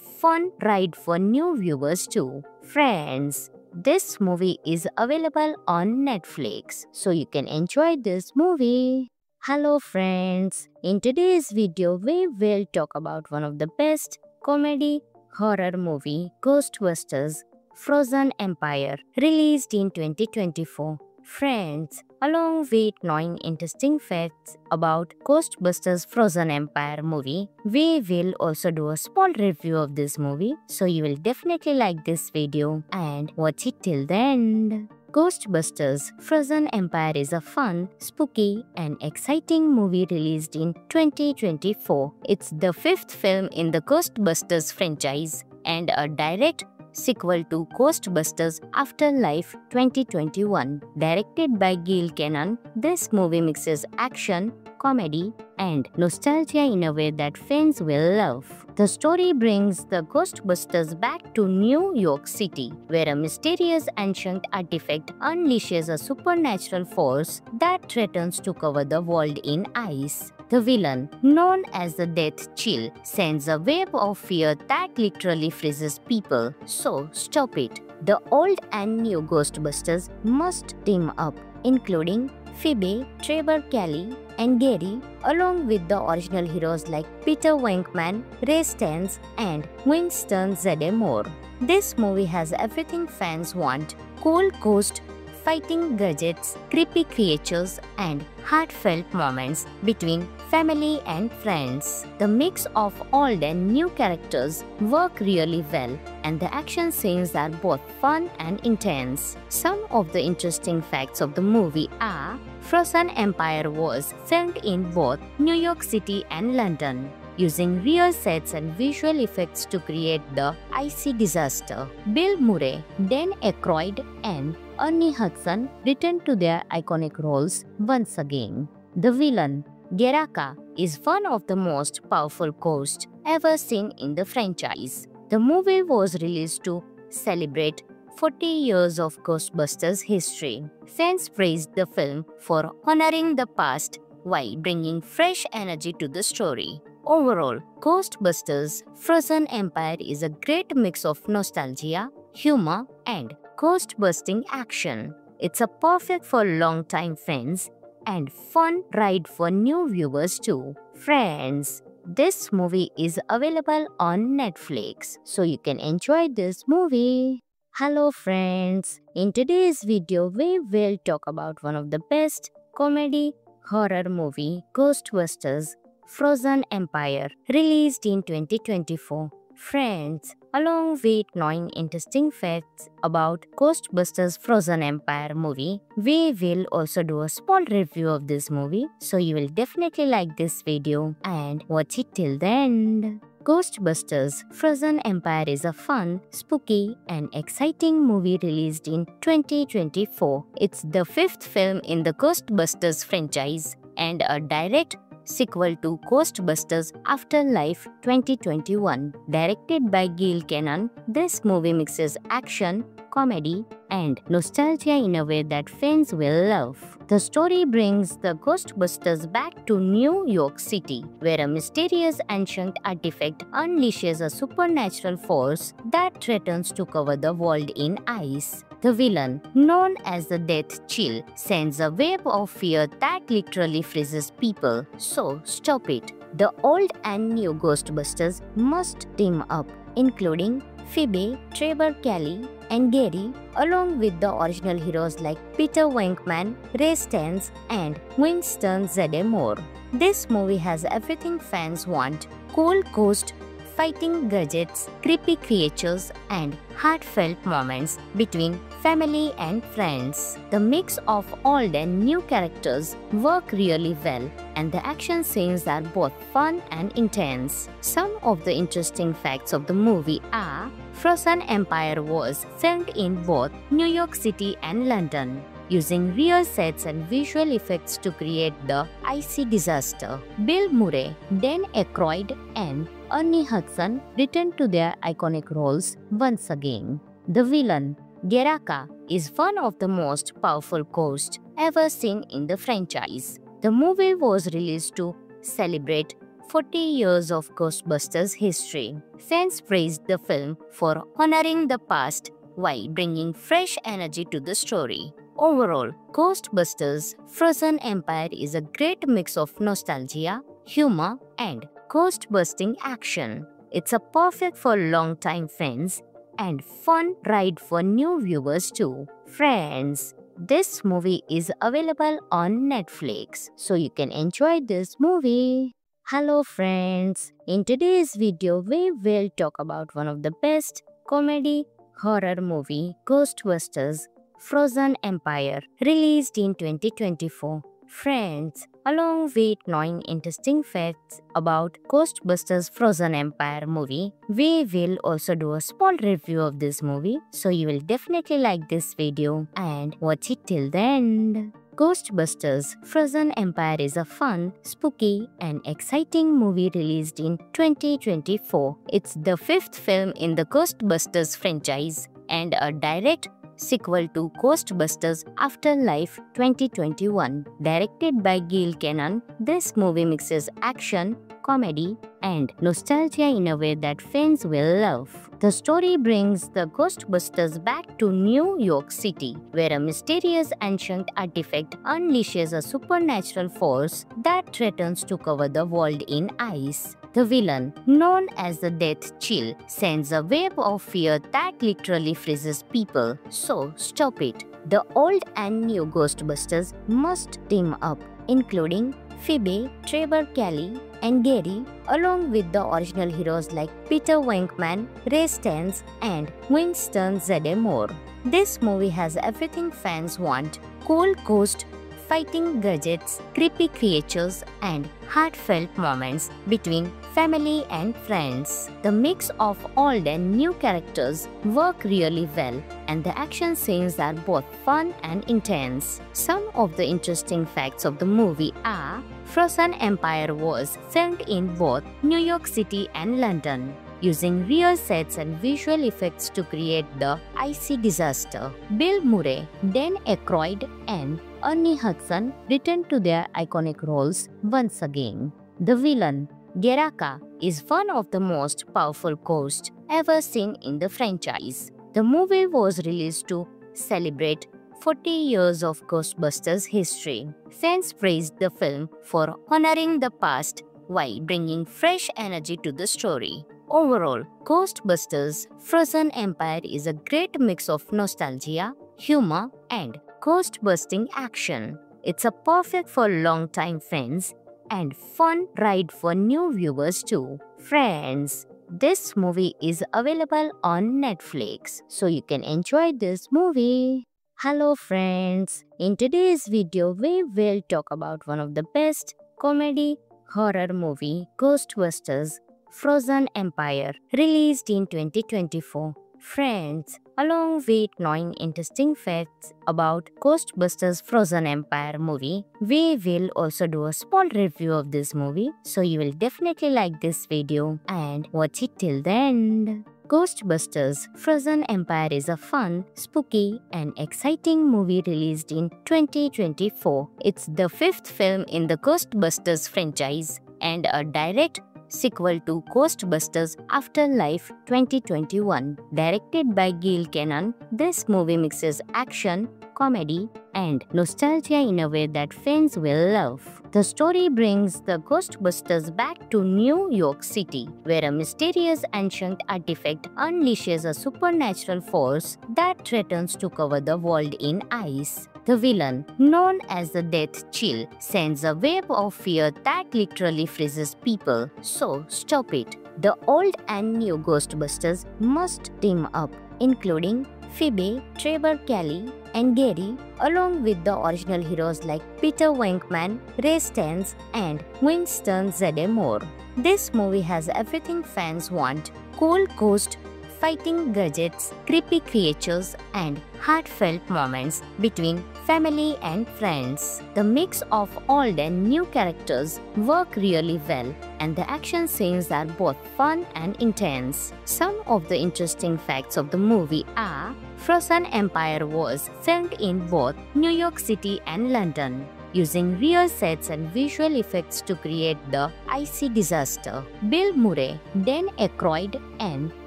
fun ride for new viewers too. Friends, this movie is available on Netflix, so you can enjoy this movie. Hello friends, in today's video we will talk about one of the best comedy horror movie, Ghostbusters Frozen Empire, released in 2024. Friends, along with knowing interesting facts about Ghostbusters Frozen Empire movie, we will also do a small review of this movie, so you will definitely like this video and watch it till the end. Ghostbusters Frozen Empire is a fun, spooky, and exciting movie released in 2024. It's the fifth film in the Ghostbusters franchise and a direct sequel to Ghostbusters Afterlife 2021. Directed by Gil Kenan, this movie mixes action, comedy, and nostalgia in a way that fans will love. The story brings the Ghostbusters back to New York City, where a mysterious ancient artifact unleashes a supernatural force that threatens to cover the world in ice. The villain, known as the Death Chill, sends a wave of fear that literally freezes people. So stop it. The old and new Ghostbusters must team up, including Phoebe, Trevor Kelly, and Gary, along with the original heroes like Peter Venkman, Ray Stantz, and Winston Zeddemore. This movie has everything fans want: cool ghost fighting gadgets, creepy creatures, and heartfelt moments between family and friends. The mix of old and new characters work really well, and the action scenes are both fun and intense. Some of the interesting facts of the movie are: Frozen Empire was filmed in both New York City and London, using real sets and visual effects to create the icy disaster. Bill Murray, Dan Aykroyd, and Ernie Hudson returned to their iconic roles once again. The villain, Geraka, is one of the most powerful ghosts ever seen in the franchise. The movie was released to celebrate 40 years of Ghostbusters history. Fans praised the film for honoring the past while bringing fresh energy to the story. Overall, Ghostbusters Frozen Empire is a great mix of nostalgia, humor, and ghost-busting action. It's a perfect for long-time fans and fun ride for new viewers too. Friends, this movie is available on Netflix, so you can enjoy this movie. Hello friends, in today's video we will talk about one of the best comedy horror movie, Ghostbusters Frozen Empire, released in 2024. Friends, along with knowing interesting facts about Ghostbusters Frozen Empire movie, we will also do a small review of this movie, so you will definitely like this video and watch it till the end. Ghostbusters Frozen Empire is a fun, spooky, and exciting movie released in 2024. It's the fifth film in the Ghostbusters franchise and a direct sequel to Ghostbusters Afterlife 2021. Directed by Gil Kenan, this movie mixes action, comedy, and nostalgia in a way that fans will love. The story brings the Ghostbusters back to New York City, where a mysterious ancient artifact unleashes a supernatural force that threatens to cover the world in ice. The villain, known as the Death Chill, sends a wave of fear that literally freezes people. So stop it. The old and new Ghostbusters must team up, including Phoebe, Trevor Kelly, and Gary, along with the original heroes like Peter Venkman, Ray Stantz, and Winston Zeddemore. This movie has everything fans want: cool ghost fighting gadgets, creepy creatures, and heartfelt moments between family and friends. The mix of old and new characters work really well, and the action scenes are both fun and intense. Some of the interesting facts of the movie are: Frozen Empire was filmed in both New York City and London, using real sets and visual effects to create the icy disaster. Bill Murray, Dan Aykroyd, and Ernie Hudson returned to their iconic roles once again. The villain, Geraka, is one of the most powerful ghosts ever seen in the franchise. The movie was released to celebrate 40 years of Ghostbusters history. Fans praised the film for honoring the past while bringing fresh energy to the story. Overall, Ghostbusters Frozen Empire is a great mix of nostalgia, humor, and ghost-busting action. It's a perfect for long-time fans and fun ride for new viewers too. Friends, this movie is available on Netflix, so you can enjoy this movie. Hello friends, in today's video we will talk about one of the best comedy horror movie, Ghostbusters Frozen Empire, released in 2024. Friends, along with knowing interesting facts about Ghostbusters Frozen Empire movie, we will also do a small review of this movie, so you will definitely like this video and watch it till the end. Ghostbusters Frozen Empire is a fun, spooky, and exciting movie released in 2024. It's the fifth film in the Ghostbusters franchise and a direct sequel to Ghostbusters Afterlife 2021. Directed by Gil Cannon, this movie mixes action, comedy, and nostalgia in a way that fans will love. The story brings the Ghostbusters back to New York City, where a mysterious ancient artifact unleashes a supernatural force that threatens to cover the world in ice. The villain, known as the Death Chill, sends a wave of fear that literally freezes people. So stop it. The old and new Ghostbusters must team up, including Phoebe, Trevor Kelly, and Gary, along with the original heroes like Peter Venkman, Ray Stantz, and Winston Zeddemore. This movie has everything fans want: cool ghost fighting gadgets, creepy creatures, and heartfelt moments between family and friends. The mix of old and new characters work really well, and the action scenes are both fun and intense. Some of the interesting facts of the movie are: Frozen Empire was filmed in both New York City and London, using real sets and visual effects to create the icy disaster. Bill Murray, Dan Aykroyd, and Ernie Hudson returned to their iconic roles once again. The villain, Geraka, is one of the most powerful ghosts ever seen in the franchise. The movie was released to celebrate 40 years of Ghostbusters history. Fans praised the film for honoring the past while bringing fresh energy to the story. Overall, Ghostbusters Frozen Empire is a great mix of nostalgia, humor, and ghost-busting action. It's a perfect for long-time fans and fun ride for new viewers too. Friends, this movie is available on Netflix, so you can enjoy this movie. Hello friends, in today's video we will talk about one of the best comedy horror movie, Ghostbusters Frozen Empire, released in 2024. Friends, along with knowing interesting facts about Ghostbusters Frozen Empire movie, we will also do a small review of this movie, so you will definitely like this video and watch it till the end. Ghostbusters Frozen Empire is a fun, spooky, and exciting movie released in 2024. It's the fifth film in the Ghostbusters franchise and a direct sequel to Ghostbusters Afterlife 2021. Directed by Gil Cannon, this movie mixes action, comedy, and nostalgia in a way that fans will love. The story brings the Ghostbusters back to New York City, where a mysterious ancient artifact unleashes a supernatural force that threatens to cover the world in ice. The villain, known as the Death Chill, sends a wave of fear that literally freezes people. So stop it. The old and new Ghostbusters must team up, including Phoebe, Trevor Kelly, and Gary, along with the original heroes like Peter Venkman, Ray Stantz, and Winston Zeddemore. This movie has everything fans want: cool ghost fighting gadgets, creepy creatures, and heartfelt moments between family and friends. The mix of old and new characters work really well, and the action scenes are both fun and intense. Some of the interesting facts of the movie are: Frozen Empire was filmed in both New York City and London, using real sets and visual effects to create the icy disaster. Bill Murray, Dan Aykroyd, and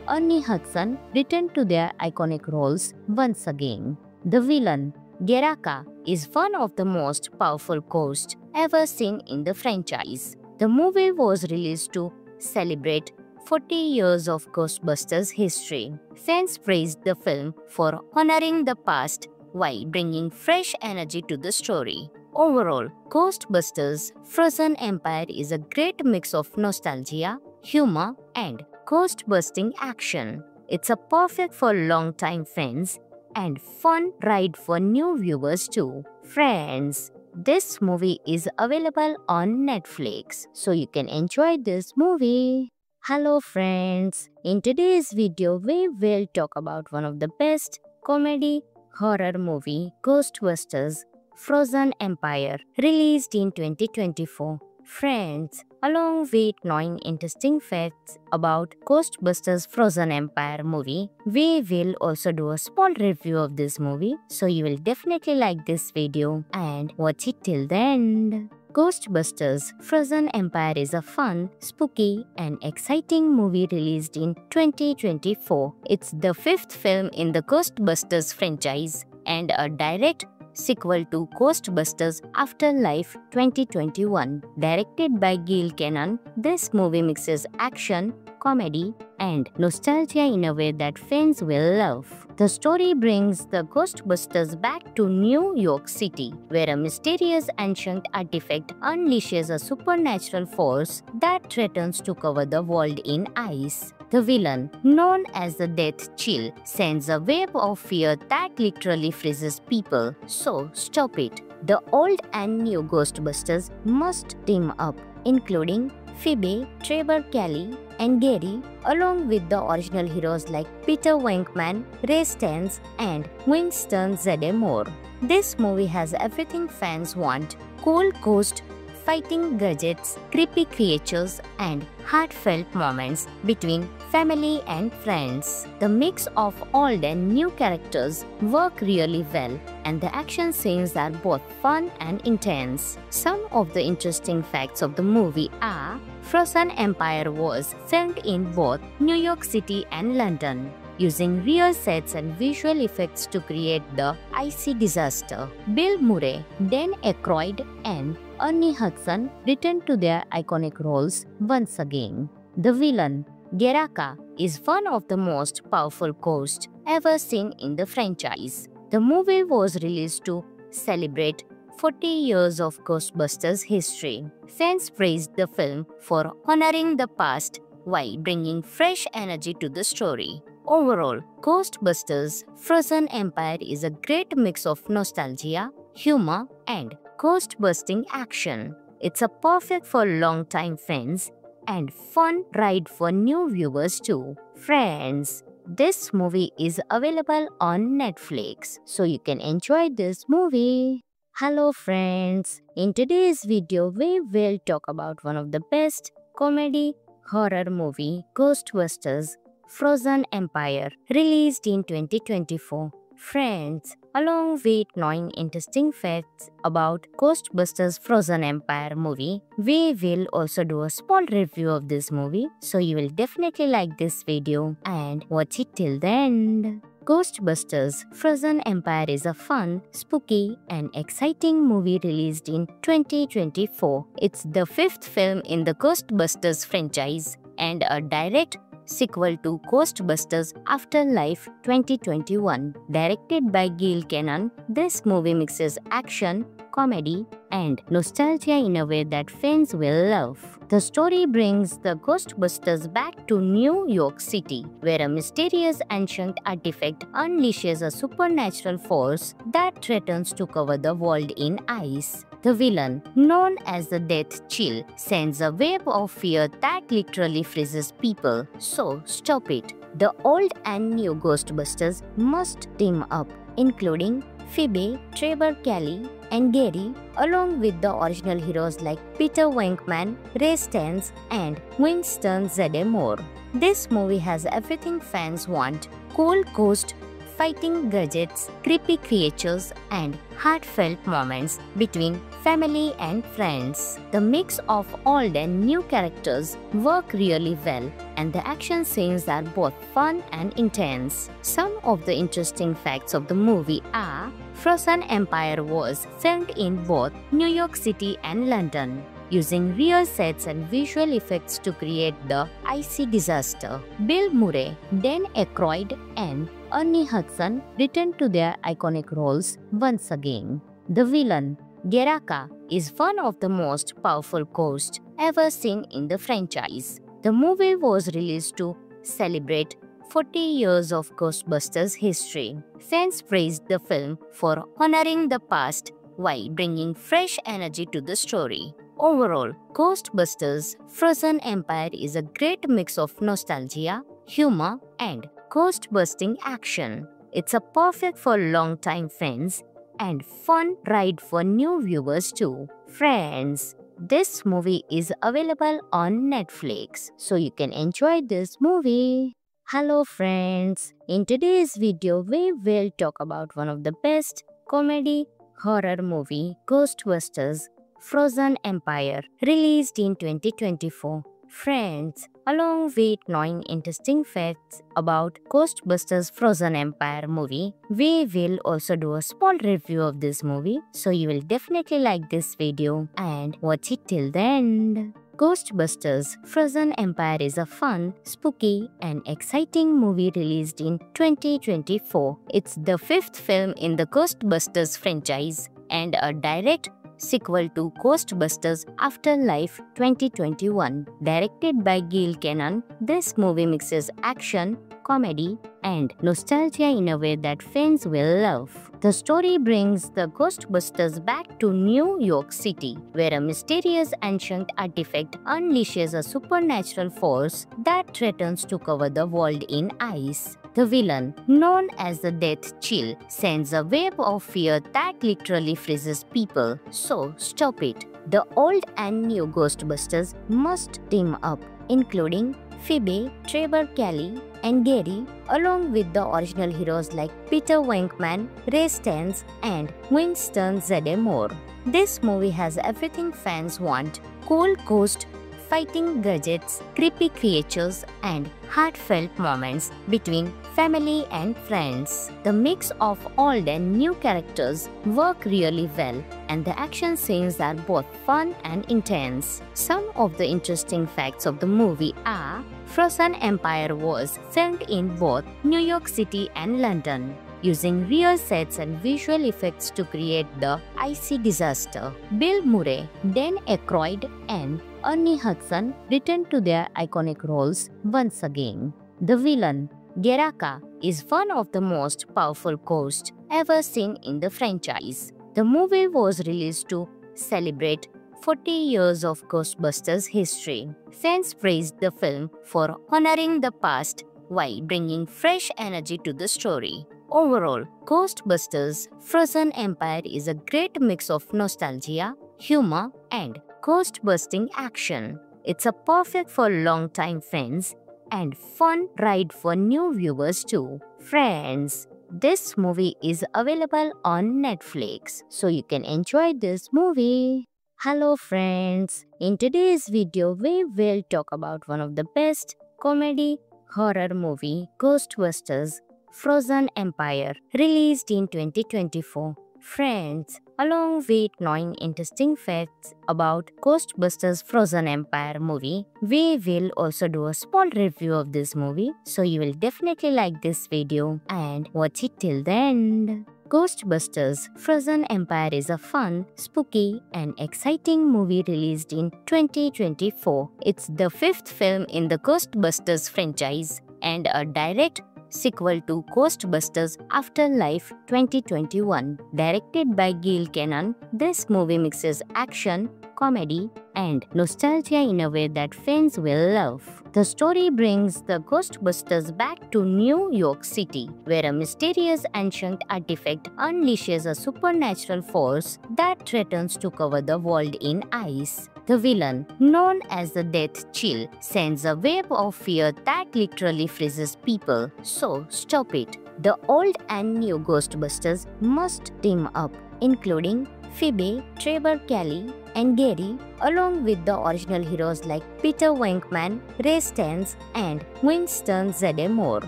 Ernie Hudson returned to their iconic roles once again. The villain, Geraka, is one of the most powerful ghosts ever seen in the franchise. The movie was released to celebrate 40 years of Ghostbusters history. Fans praised the film for honoring the past while bringing fresh energy to the story. Overall, Ghostbusters Frozen Empire is a great mix of nostalgia, humor, and ghost-busting action. It's a perfect for long-time fans and fun ride for new viewers too. Friends, this movie is available on Netflix, so you can enjoy this movie. Hello friends, in today's video we will talk about one of the best comedy horror movie, Ghostbusters Frozen Empire, released in 2024. Friends, along with knowing interesting facts about Ghostbusters Frozen Empire movie, we will also do a small review of this movie, so you will definitely like this video and watch it till the end. Ghostbusters Frozen Empire is a fun, spooky, and exciting movie released in 2024. It's the fifth film in the Ghostbusters franchise and a direct sequel to Ghostbusters Afterlife 2021. Directed by Gil Cannon, this movie mixes action, comedy, and nostalgia in a way that fans will love. The story brings the Ghostbusters back to New York City, where a mysterious ancient artifact unleashes a supernatural force that threatens to cover the world in ice. The villain, known as the Death Chill, sends a wave of fear that literally freezes people. So stop it. The old and new Ghostbusters must team up, including Phoebe, Trevor Kelly, and Gary, along with the original heroes like Peter Venkman, Ray Stantz, and Winston Zeddemore. This movie has everything fans want: cool ghost fighting gadgets, creepy creatures, and heartfelt moments between family and friends. The mix of old and new characters work really well, and the action scenes are both fun and intense. Some of the interesting facts of the movie are: Frozen Empire was filmed in both New York City and London, using real sets and visual effects to create the icy disaster. Bill Murray, Dan Aykroyd, and Ernie Hudson returned to their iconic roles once again. The villain, Geraka, is one of the most powerful ghosts ever seen in the franchise. The movie was released to celebrate 40 years of Ghostbusters history. Fans praised the film for honoring the past while bringing fresh energy to the story. Overall, Ghostbusters Frozen Empire is a great mix of nostalgia, humor, and ghost-busting action. It's a perfect for long-time fans and fun ride for new viewers too. Friends, this movie is available on Netflix, so you can enjoy this movie. Hello friends, in today's video we will talk about one of the best comedy horror movie, Ghostbusters Frozen Empire, released in 2024. Friends, along with knowing interesting facts about Ghostbusters Frozen Empire movie, we will also do a small review of this movie, so you will definitely like this video and watch it till the end. Ghostbusters Frozen Empire is a fun, spooky, and exciting movie released in 2024. It's the fifth film in the Ghostbusters franchise and a direct sequel to Ghostbusters Afterlife 2021. Directed by Gil Cannon, this movie mixes action, comedy, and nostalgia in a way that fans will love. The story brings the Ghostbusters back to New York City, where a mysterious ancient artifact unleashes a supernatural force that threatens to cover the world in ice. The villain, known as the Death Chill, sends a wave of fear that literally freezes people. So stop it. The old and new Ghostbusters must team up, including Phoebe, Trevor Kelly, and Gary, along with the original heroes like Peter Venkman, Ray Stantz, and Winston Zeddemore. This movie has everything fans want: cool ghost fighting gadgets, creepy creatures, and heartfelt moments between family and friends. The mix of old and new characters work really well, and the action scenes are both fun and intense. Some of the interesting facts of the movie are: Frozen Empire was filmed in both New York City and London, using real sets and visual effects to create the icy disaster. Bill Murray, Dan Aykroyd, and Ernie Hudson returned to their iconic roles once again. The villain, Geraka, is one of the most powerful ghosts ever seen in the franchise. The movie was released to celebrate 40 years of Ghostbusters history. Fans praised the film for honoring the past while bringing fresh energy to the story. Overall, Ghostbusters Frozen Empire is a great mix of nostalgia, humor, and ghost-busting action. It's a perfect for long-time fans and fun ride for new viewers too. Friends, this movie is available on Netflix, so you can enjoy this movie. Hello friends, in today's video we will talk about one of the best comedy horror movie, Ghostbusters Frozen Empire, released in 2024. Friends, along with knowing interesting facts about Ghostbusters Frozen Empire movie, we will also do a small review of this movie, so you will definitely like this video and watch it till the end. Ghostbusters Frozen Empire is a fun, spooky, and exciting movie released in 2024. It's the fifth film in the Ghostbusters franchise and a direct sequel to Ghostbusters Afterlife 2021. Directed by Gil Cannon, this movie mixes action, comedy, and nostalgia in a way that fans will love. The story brings the Ghostbusters back to New York City, where a mysterious ancient artifact unleashes a supernatural force that threatens to cover the world in ice. The villain, known as the Death Chill, sends a wave of fear that literally freezes people. So stop it. The old and new Ghostbusters must team up, including Phoebe, Trevor Kelly, and Gary, along with the original heroes like Peter Venkman, Ray Stantz, and Winston Zeddemore. This movie has everything fans want: cool ghost fighting gadgets, creepy creatures, and heartfelt moments between family and friends. The mix of old and new characters work really well, and the action scenes are both fun and intense. Some of the interesting facts of the movie are: Frozen Empire was filmed in both New York City and London, using real sets and visual effects to create the icy disaster. Bill Murray, Dan Aykroyd, and Ernie Hudson returned to their iconic roles once again. The villain, Geraka, is one of the most powerful ghosts ever seen in the franchise. The movie was released to celebrate 40 years of Ghostbusters history. Fans praised the film for honoring the past while bringing fresh energy to the story. Overall, Ghostbusters Frozen Empire is a great mix of nostalgia, humor, and ghost-busting action. It's a perfect for long-time fans and fun ride for new viewers too. Friends, this movie is available on Netflix, so you can enjoy this movie. Hello friends, in today's video we will talk about one of the best comedy horror movie, Ghostbusters Frozen Empire, released in 2024. Friends, along with knowing interesting facts about Ghostbusters Frozen Empire movie, we will also do a small review of this movie, so you will definitely like this video and watch it till the end. Ghostbusters Frozen Empire is a fun, spooky, and exciting movie released in 2024. It's the fifth film in the Ghostbusters franchise and a direct sequel to Ghostbusters Afterlife 2021. Directed by Gil Cannon, this movie mixes action, comedy, and nostalgia in a way that fans will love. The story brings the Ghostbusters back to New York City, where a mysterious ancient artifact unleashes a supernatural force that threatens to cover the world in ice. The villain, known as the Death Chill, sends a wave of fear that literally freezes people. So stop it. The old and new Ghostbusters must team up, including Phoebe, Trevor Kelly, and Gary, along with the original heroes like Peter Venkman, Ray Stantz, and Winston Zeddemore.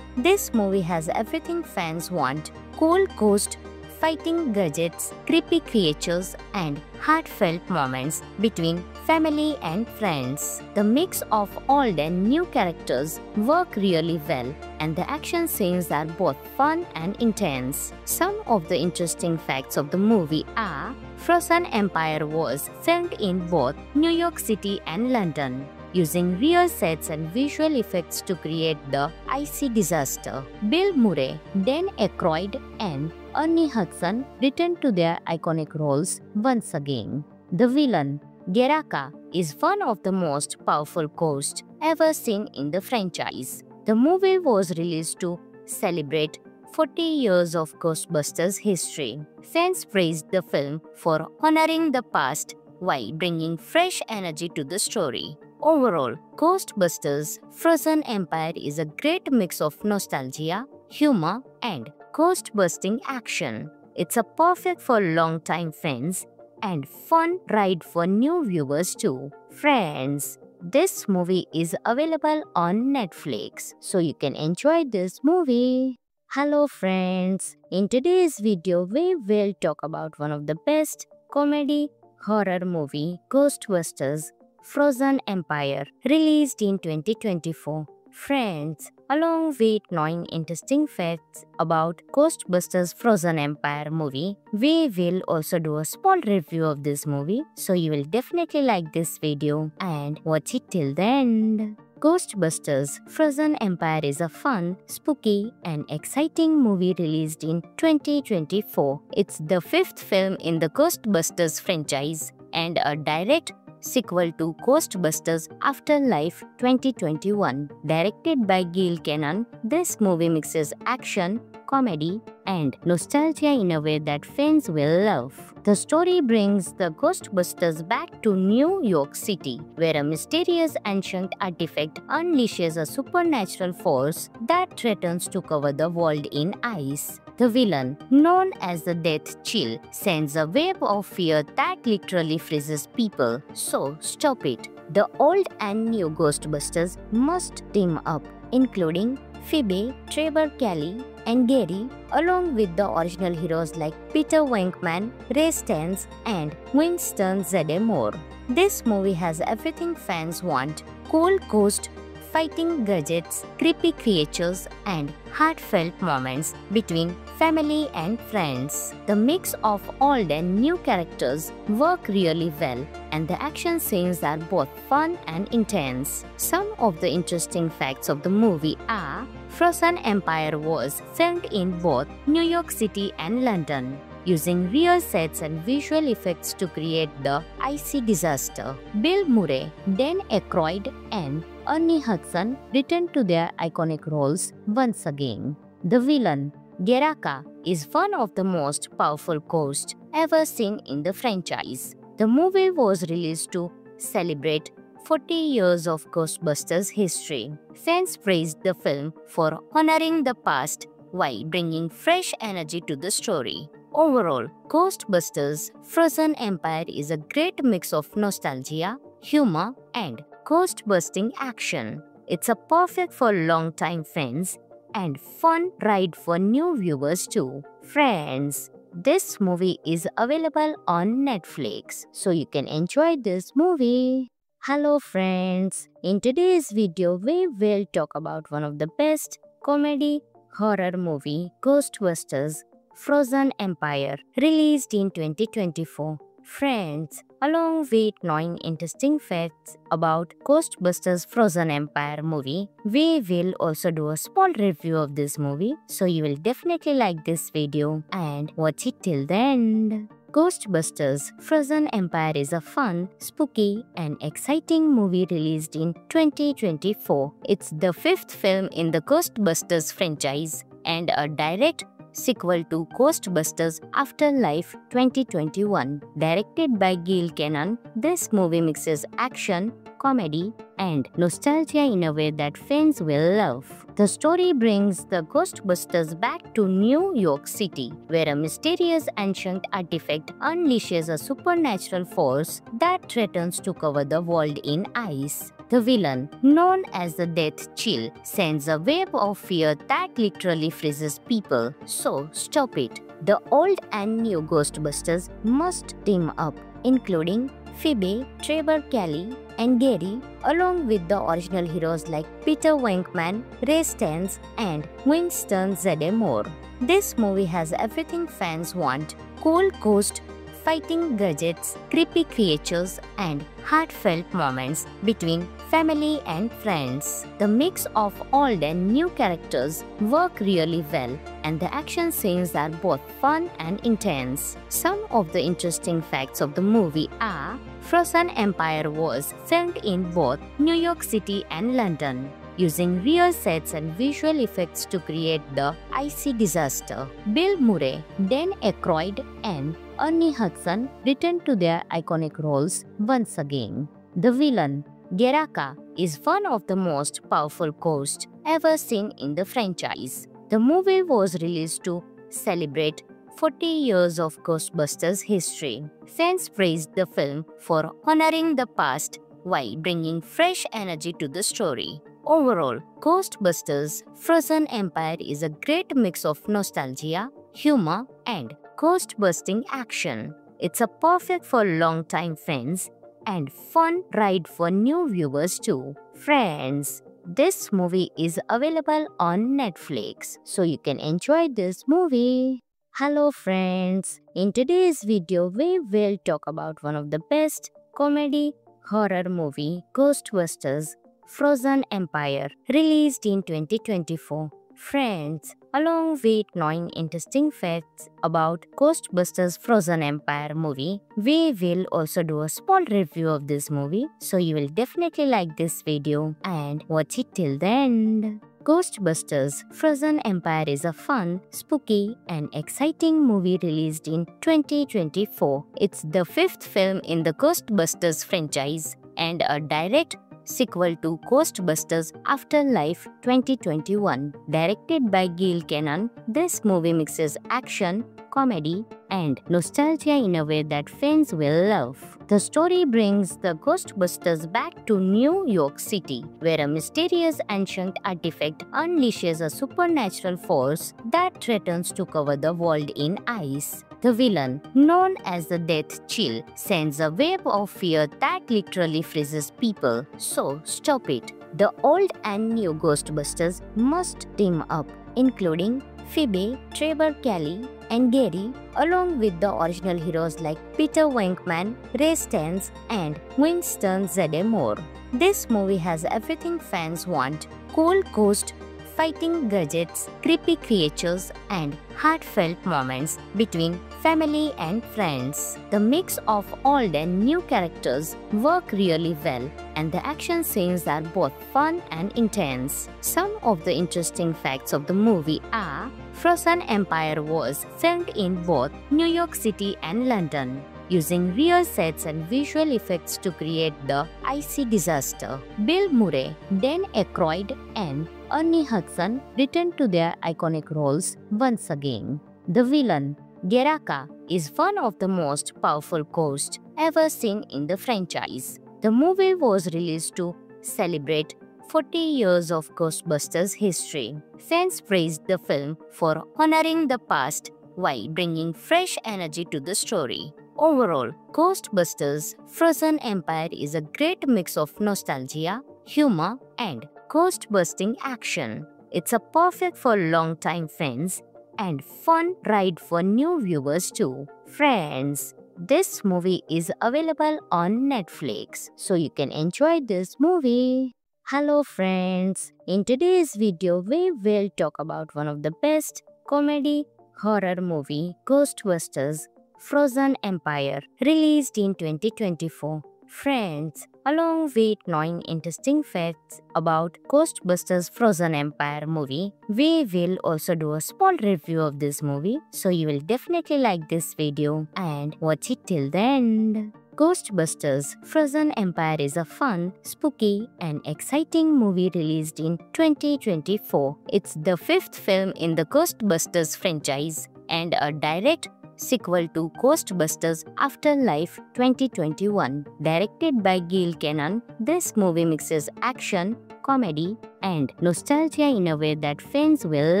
This movie has everything fans want: cool ghost fighting gadgets, creepy creatures, and heartfelt moments between family and friends. The mix of old and new characters work really well, and the action scenes are both fun and intense. Some of the interesting facts of the movie are: Frozen Empire was filmed in both New York City and London, using real sets and visual effects to create the icy disaster. Bill Murray, Dan Aykroyd, and Ernie Hudson returned to their iconic roles once again. The villain, Geraka, is one of the most powerful ghosts ever seen in the franchise. The movie was released to celebrate 40 years of Ghostbusters history. Fans praised the film for honoring the past while bringing fresh energy to the story. Overall, Ghostbusters Frozen Empire is a great mix of nostalgia, humor, and ghost-busting action. It's a perfect for long-time fans and fun ride for new viewers too. Friends, this movie is available on Netflix, so you can enjoy this movie. Hello friends, in today's video we will talk about one of the best comedy horror movie, Ghostbusters Frozen Empire, released in 2024. Friends, along with knowing interesting facts about Ghostbusters Frozen Empire movie, we will also do a small review of this movie, so you will definitely like this video and watch it till the end. Ghostbusters Frozen Empire is a fun, spooky, and exciting movie released in 2024. It's the fifth film in the Ghostbusters franchise and a direct sequel to Ghostbusters Afterlife 2021. Directed by Gil Cannon, this movie mixes action, comedy, and nostalgia in a way that fans will love. The story brings the Ghostbusters back to New York City, where a mysterious ancient artifact unleashes a supernatural force that threatens to cover the world in ice. The villain, known as the Death Chill, sends a wave of fear that literally freezes people. So stop it. The old and new Ghostbusters must team up, including Phoebe, Trevor Kelly, and Gary, along with the original heroes like Peter Venkman, Ray Stantz, and Winston Zeddemore. This movie has everything fans want: cool ghost fighting gadgets, creepy creatures, and heartfelt moments between family and friends. The mix of old and new characters work really well, and the action scenes are both fun and intense. Some of the interesting facts of the movie are: Frozen Empire was filmed in both New York City and London, using real sets and visual effects to create the icy disaster. Bill Murray, Dan Aykroyd, and Ernie Hudson returned to their iconic roles once again. The villain, Geraka, is one of the most powerful ghosts ever seen in the franchise. The movie was released to celebrate 40 years of Ghostbusters history. Fans praised the film for honoring the past while bringing fresh energy to the story. Overall, Ghostbusters Frozen Empire is a great mix of nostalgia, humor, and ghost-busting action. It's a perfect for long-time fans and fun ride for new viewers too. Friends, this movie is available on Netflix, so you can enjoy this movie. Hello friends, in today's video we will talk about one of the best comedy horror movie, Ghostbusters Frozen Empire, released in 2024. Friends, along with knowing interesting facts about Ghostbusters Frozen Empire movie, we will also do a small review of this movie, so you will definitely like this video and watch it till the end. Ghostbusters Frozen Empire is a fun, spooky, and exciting movie released in 2024. It's the fifth film in the Ghostbusters franchise and a direct sequel to Ghostbusters Afterlife 2021. Directed by Gil Kenan, this movie mixes action, comedy, and nostalgia in a way that fans will love. The story brings the Ghostbusters back to New York City, where a mysterious ancient artifact unleashes a supernatural force that threatens to cover the world in ice. The villain, known as the Death Chill, sends a wave of fear that literally freezes people. So stop it. The old and new Ghostbusters must team up, including Phoebe, Trevor Kelly, and Gary, along with the original heroes like Peter Venkman, Ray Stantz, and Winston Zeddemore. This movie has everything fans want: cool ghost fighting gadgets, creepy creatures, and heartfelt moments between family and friends. The mix of old and new characters work really well, and the action scenes are both fun and intense. Some of the interesting facts of the movie are: Frozen Empire was filmed in both New York City and London, using real sets and visual effects to create the icy disaster. Bill Murray, Dan Aykroyd, and Ernie Hudson returned to their iconic roles once again. The villain, Geraka, is one of the most powerful ghosts ever seen in the franchise. The movie was released to celebrate 40 years of Ghostbusters history. Fans praised the film for honoring the past while bringing fresh energy to the story. Overall, Ghostbusters Frozen Empire is a great mix of nostalgia, humor, and ghost-busting action. It's a perfect for long-time fans and fun ride for new viewers too. Friends, this movie is available on Netflix, so you can enjoy this movie. Hello friends, in today's video we will talk about one of the best comedy horror movie, Ghostbusters Frozen Empire, released in 2024. Friends, along with knowing interesting facts about Ghostbusters Frozen Empire movie, we will also do a small review of this movie, so you will definitely like this video and watch it till the end. Ghostbusters Frozen Empire is a fun, spooky, and exciting movie released in 2024. It's the fifth film in the Ghostbusters franchise and a direct sequel to Ghostbusters Afterlife 2021. Directed by Gil Kenan, this movie mixes action, comedy, and nostalgia in a way that fans will love. The story brings the Ghostbusters back to New York City, where a mysterious ancient artifact unleashes a supernatural force that threatens to cover the world in ice. The villain, known as the Death Chill, sends a wave of fear that literally freezes people. So stop it. The old and new Ghostbusters must team up, including Phoebe, Trevor Kelly, and Gary, along with the original heroes like Peter Venkman, Ray Stantz, and Winston Zeddemore. This movie has everything fans want: cool ghost fighting gadgets, creepy creatures, and heartfelt moments between family and friends. The mix of old and new characters work really well, and the action scenes are both fun and intense. Some of the interesting facts of the movie are: Frozen Empire was filmed in both New York City and London, using real sets and visual effects to create the icy disaster. Bill Murray, Dan Aykroyd, and Ernie Hudson returned to their iconic roles once again. The villain, Geraka, is one of the most powerful ghosts ever seen in the franchise. The movie was released to celebrate 40 years of Ghostbusters history. Fans praised the film for honoring the past while bringing fresh energy to the story. Overall, Ghostbusters Frozen Empire is a great mix of nostalgia, humor, and ghost-busting action. It's a perfect for long-time fans and fun ride for new viewers too. Friends, this movie is available on Netflix, so you can enjoy this movie. Hello friends, in today's video we will talk about one of the best comedy horror movie, Ghostbusters Frozen Empire, released in 2024. Friends, along with knowing interesting facts about Ghostbusters Frozen Empire movie, we will also do a small review of this movie, so you will definitely like this video and watch it till the end. Ghostbusters Frozen Empire is a fun, spooky, and exciting movie released in 2024. It's the fifth film in the Ghostbusters franchise and a direct sequel to Ghostbusters Afterlife 2021. Directed by Gil Cannon, this movie mixes action, comedy, and nostalgia in a way that fans will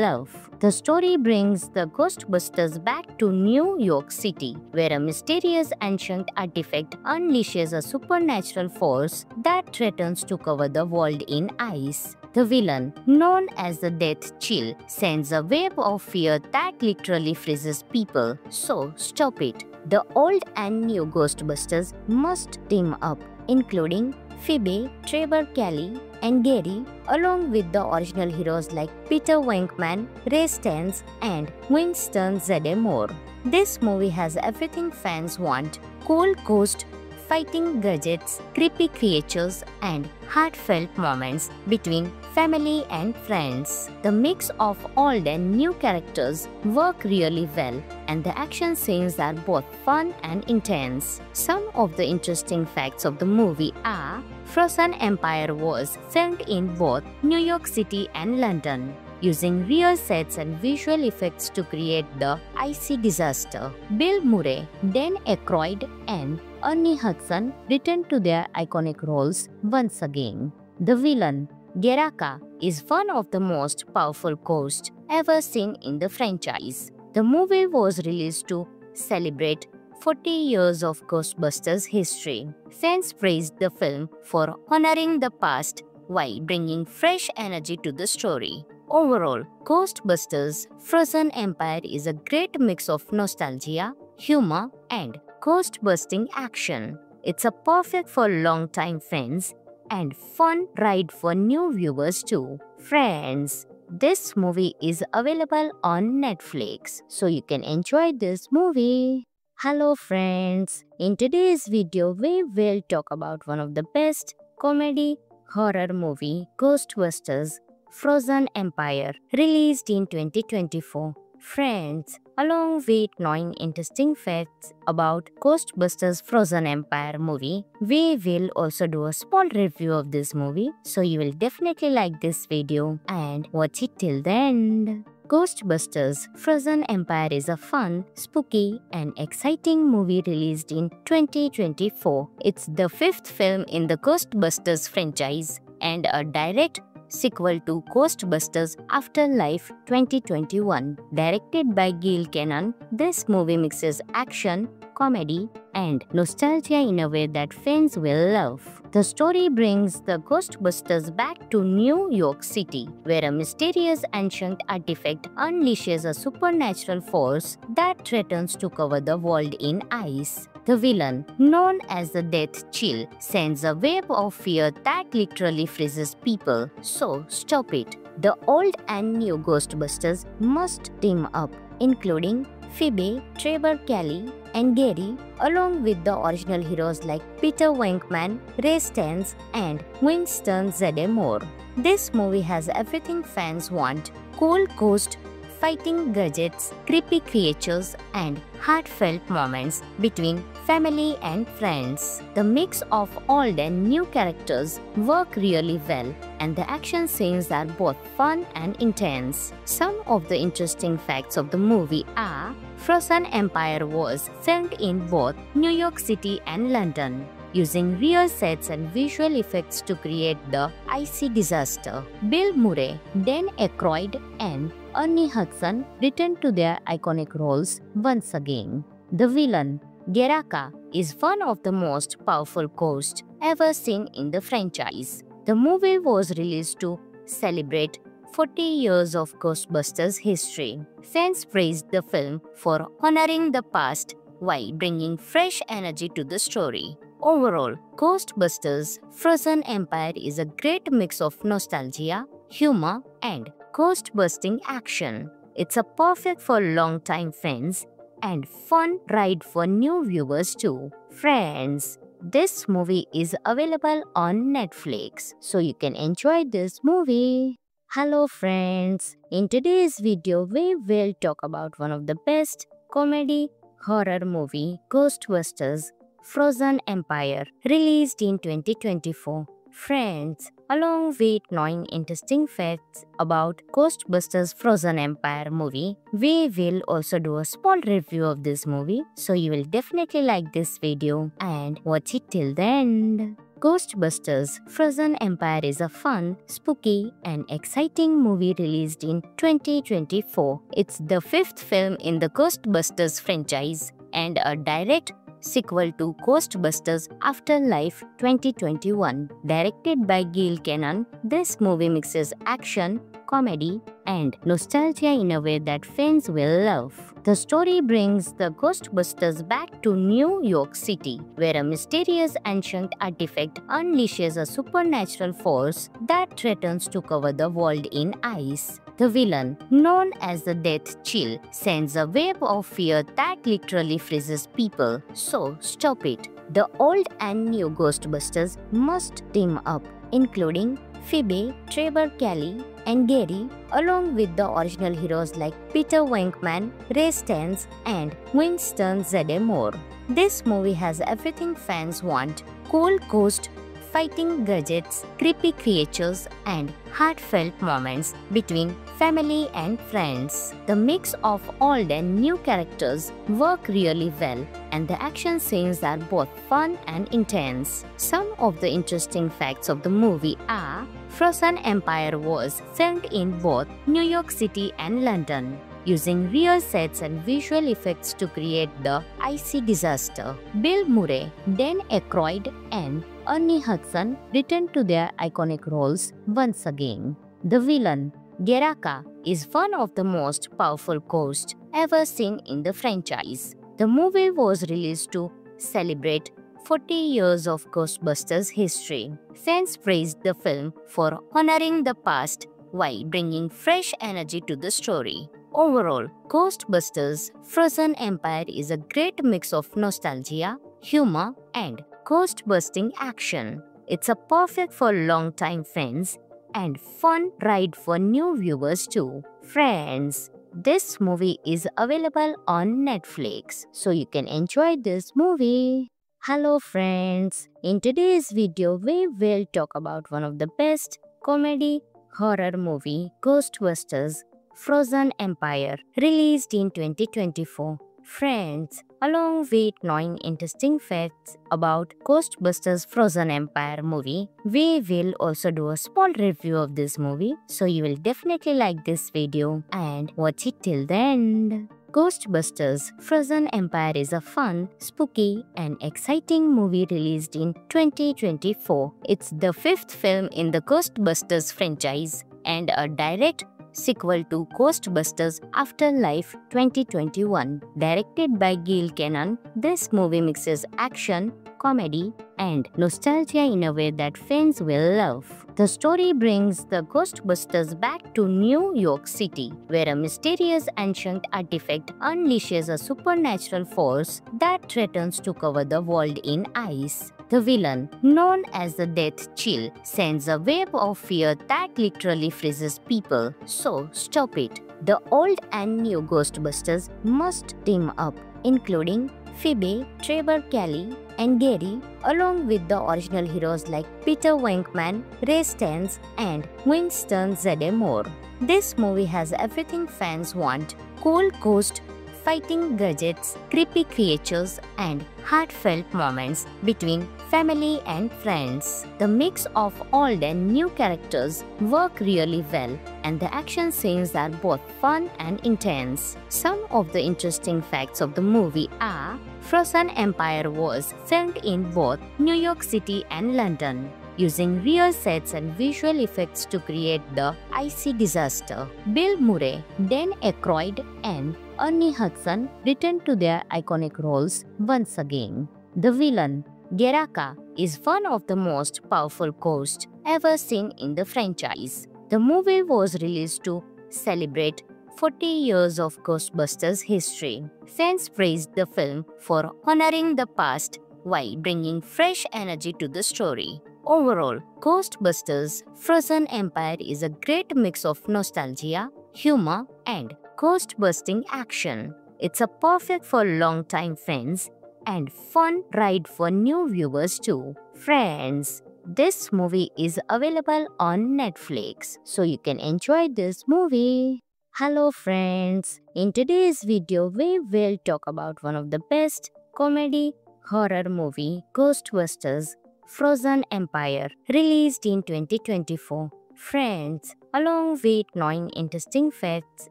love. The story brings the Ghostbusters back to New York City, where a mysterious ancient artifact unleashes a supernatural force that threatens to cover the world in ice. The villain, known as the Death Chill, sends a wave of fear that literally freezes people. So stop it. The old and new Ghostbusters must team up, including Phoebe, Trevor Kelly, and Gary, along with the original heroes like Peter Venkman, Ray Stantz, and Winston Zeddemore. This movie has everything fans want: cool ghost fighting gadgets, creepy creatures, and heartfelt moments between family and friends. The mix of old and new characters work really well, and the action scenes are both fun and intense. Some of the interesting facts of the movie are: Frozen Empire was filmed in both New York City and London, using real sets and visual effects to create the icy disaster. Bill Murray, Dan Aykroyd, and Ernie Hudson returned to their iconic roles once again. The villain, Geraka, is one of the most powerful ghosts ever seen in the franchise. The movie was released to celebrate 40 years of Ghostbusters history. Fans praised the film for honoring the past while bringing fresh energy to the story. Overall, Ghostbusters Frozen Empire is a great mix of nostalgia, humor, and ghost-busting action. It's a perfect for long-time fans and fun ride for new viewers too. Friends, this movie is available on Netflix, so you can enjoy this movie. Hello friends, in today's video we will talk about one of the best comedy horror movie, Ghostbusters Frozen Empire, released in 2024. Friends, along with knowing interesting facts about Ghostbusters Frozen Empire movie, we will also do a small review of this movie, so you will definitely like this video and watch it till the end. Ghostbusters Frozen Empire is a fun, spooky, and exciting movie released in 2024. It's the fifth film in the Ghostbusters franchise and a direct sequel to Ghostbusters Afterlife 2021. Directed by Gil Cannon, this movie mixes action, comedy, and nostalgia in a way that fans will love. The story brings the Ghostbusters back to New York City, where a mysterious ancient artifact unleashes a supernatural force that threatens to cover the world in ice. The villain, known as the Death Chill, sends a wave of fear that literally freezes people. So stop it. The old and new Ghostbusters must team up, including Phoebe, Trevor Kelly, and Gary, along with the original heroes like Peter Venkman, Ray Stantz, and Winston Zeddemore. This movie has everything fans want: cool ghost fighting gadgets, creepy creatures, and heartfelt moments between family and friends. The mix of old and new characters work really well, and the action scenes are both fun and intense. Some of the interesting facts of the movie are: Frozen Empire was filmed in both New York City and London, using real sets and visual effects to create the icy disaster. Bill Murray, Dan Aykroyd, and Ernie Hudson returned to their iconic roles once again. The villain, Geraka, is one of the most powerful ghosts ever seen in the franchise. The movie was released to celebrate 40 years of Ghostbusters history. Fans praised the film for honoring the past while bringing fresh energy to the story. Overall, Ghostbusters Frozen Empire is a great mix of nostalgia, humor, and ghost-busting action. It's a perfect for long-time fans and fun ride for new viewers too. Friends, this movie is available on Netflix, so you can enjoy this movie. Hello friends, in today's video we will talk about one of the best comedy horror movie, Ghostbusters Frozen Empire, released in 2024. Friends, along with knowing interesting facts about Ghostbusters Frozen Empire movie, we will also do a small review of this movie, so you will definitely like this video and watch it till the end. Ghostbusters Frozen Empire is a fun, spooky, and exciting movie released in 2024. It's the fifth film in the Ghostbusters franchise and a direct sequel to Ghostbusters Afterlife 2021. Directed by Gil Cannon, this movie mixes action, comedy, and nostalgia in a way that fans will love. The story brings the Ghostbusters back to New York City, where a mysterious ancient artifact unleashes a supernatural force that threatens to cover the world in ice. The villain, known as the Death Chill, sends a wave of fear that literally freezes people. So stop it. The old and new Ghostbusters must team up, including Phoebe, Trevor Kelly, and Gary, along with the original heroes like Peter Venkman, Ray Stantz, and Winston Zeddemore. This movie has everything fans want: cool ghost fighting gadgets, creepy creatures, and heartfelt moments between family and friends. The mix of old and new characters work really well, and the action scenes are both fun and intense. Some of the interesting facts of the movie are: Frozen Empire was filmed in both New York City and London, using real sets and visual effects to create the icy disaster. Bill Murray, Dan Aykroyd, and Ernie Hudson returned to their iconic roles once again. The villain, Geraka, is one of the most powerful ghosts ever seen in the franchise. The movie was released to celebrate 40 years of Ghostbusters history. Fans praised the film for honoring the past while bringing fresh energy to the story. Overall, Ghostbusters Frozen Empire is a great mix of nostalgia, humor, and ghost-busting action. It's a perfect for long-time fans and fun ride for new viewers too. Friends, this movie is available on Netflix, so you can enjoy this movie. Hello friends, in today's video we will talk about one of the best comedy horror movie, Ghostbusters Frozen Empire, released in 2024. Friends, along with knowing interesting facts about Ghostbusters Frozen Empire movie, we will also do a small review of this movie, so you will definitely like this video and watch it till the end. Ghostbusters Frozen Empire is a fun, spooky, and exciting movie released in 2024. It's the fifth film in the Ghostbusters franchise and a direct sequel to Ghostbusters Afterlife 2021. Directed by Gil Cannon, this movie mixes action, comedy, and nostalgia in a way that fans will love. The story brings the Ghostbusters back to New York City, where a mysterious ancient artifact unleashes a supernatural force that threatens to cover the world in ice. The villain, known as the Death Chill, sends a wave of fear that literally freezes people. So stop it. The old and new Ghostbusters must team up, including Phoebe, Trevor Kelly, and Gary, along with the original heroes like Peter Venkman, Ray Stantz, and Winston Zeddemore. This movie has everything fans want: cool ghost fighting gadgets, creepy creatures, and heartfelt moments between family and friends. The mix of old and new characters work really well, and the action scenes are both fun and intense. Some of the interesting facts of the movie are: Frozen Empire was filmed in both New York City and London, using real sets and visual effects to create the icy disaster. Bill Murray, Dan Aykroyd, and Ernie Hudson returned to their iconic roles once again. The villain, Geraka, is one of the most powerful ghosts ever seen in the franchise. The movie was released to celebrate 40 years of Ghostbusters history. Fans praised the film for honoring the past while bringing fresh energy to the story. Overall, Ghostbusters Frozen Empire is a great mix of nostalgia, humor, and ghost-busting action. It's a perfect for long-time fans and fun ride for new viewers too. Friends, this movie is available on Netflix, so you can enjoy this movie. Hello friends, in today's video we will talk about one of the best comedy horror movie, Ghostbusters Frozen Empire, released in 2024. Friends, along with knowing interesting facts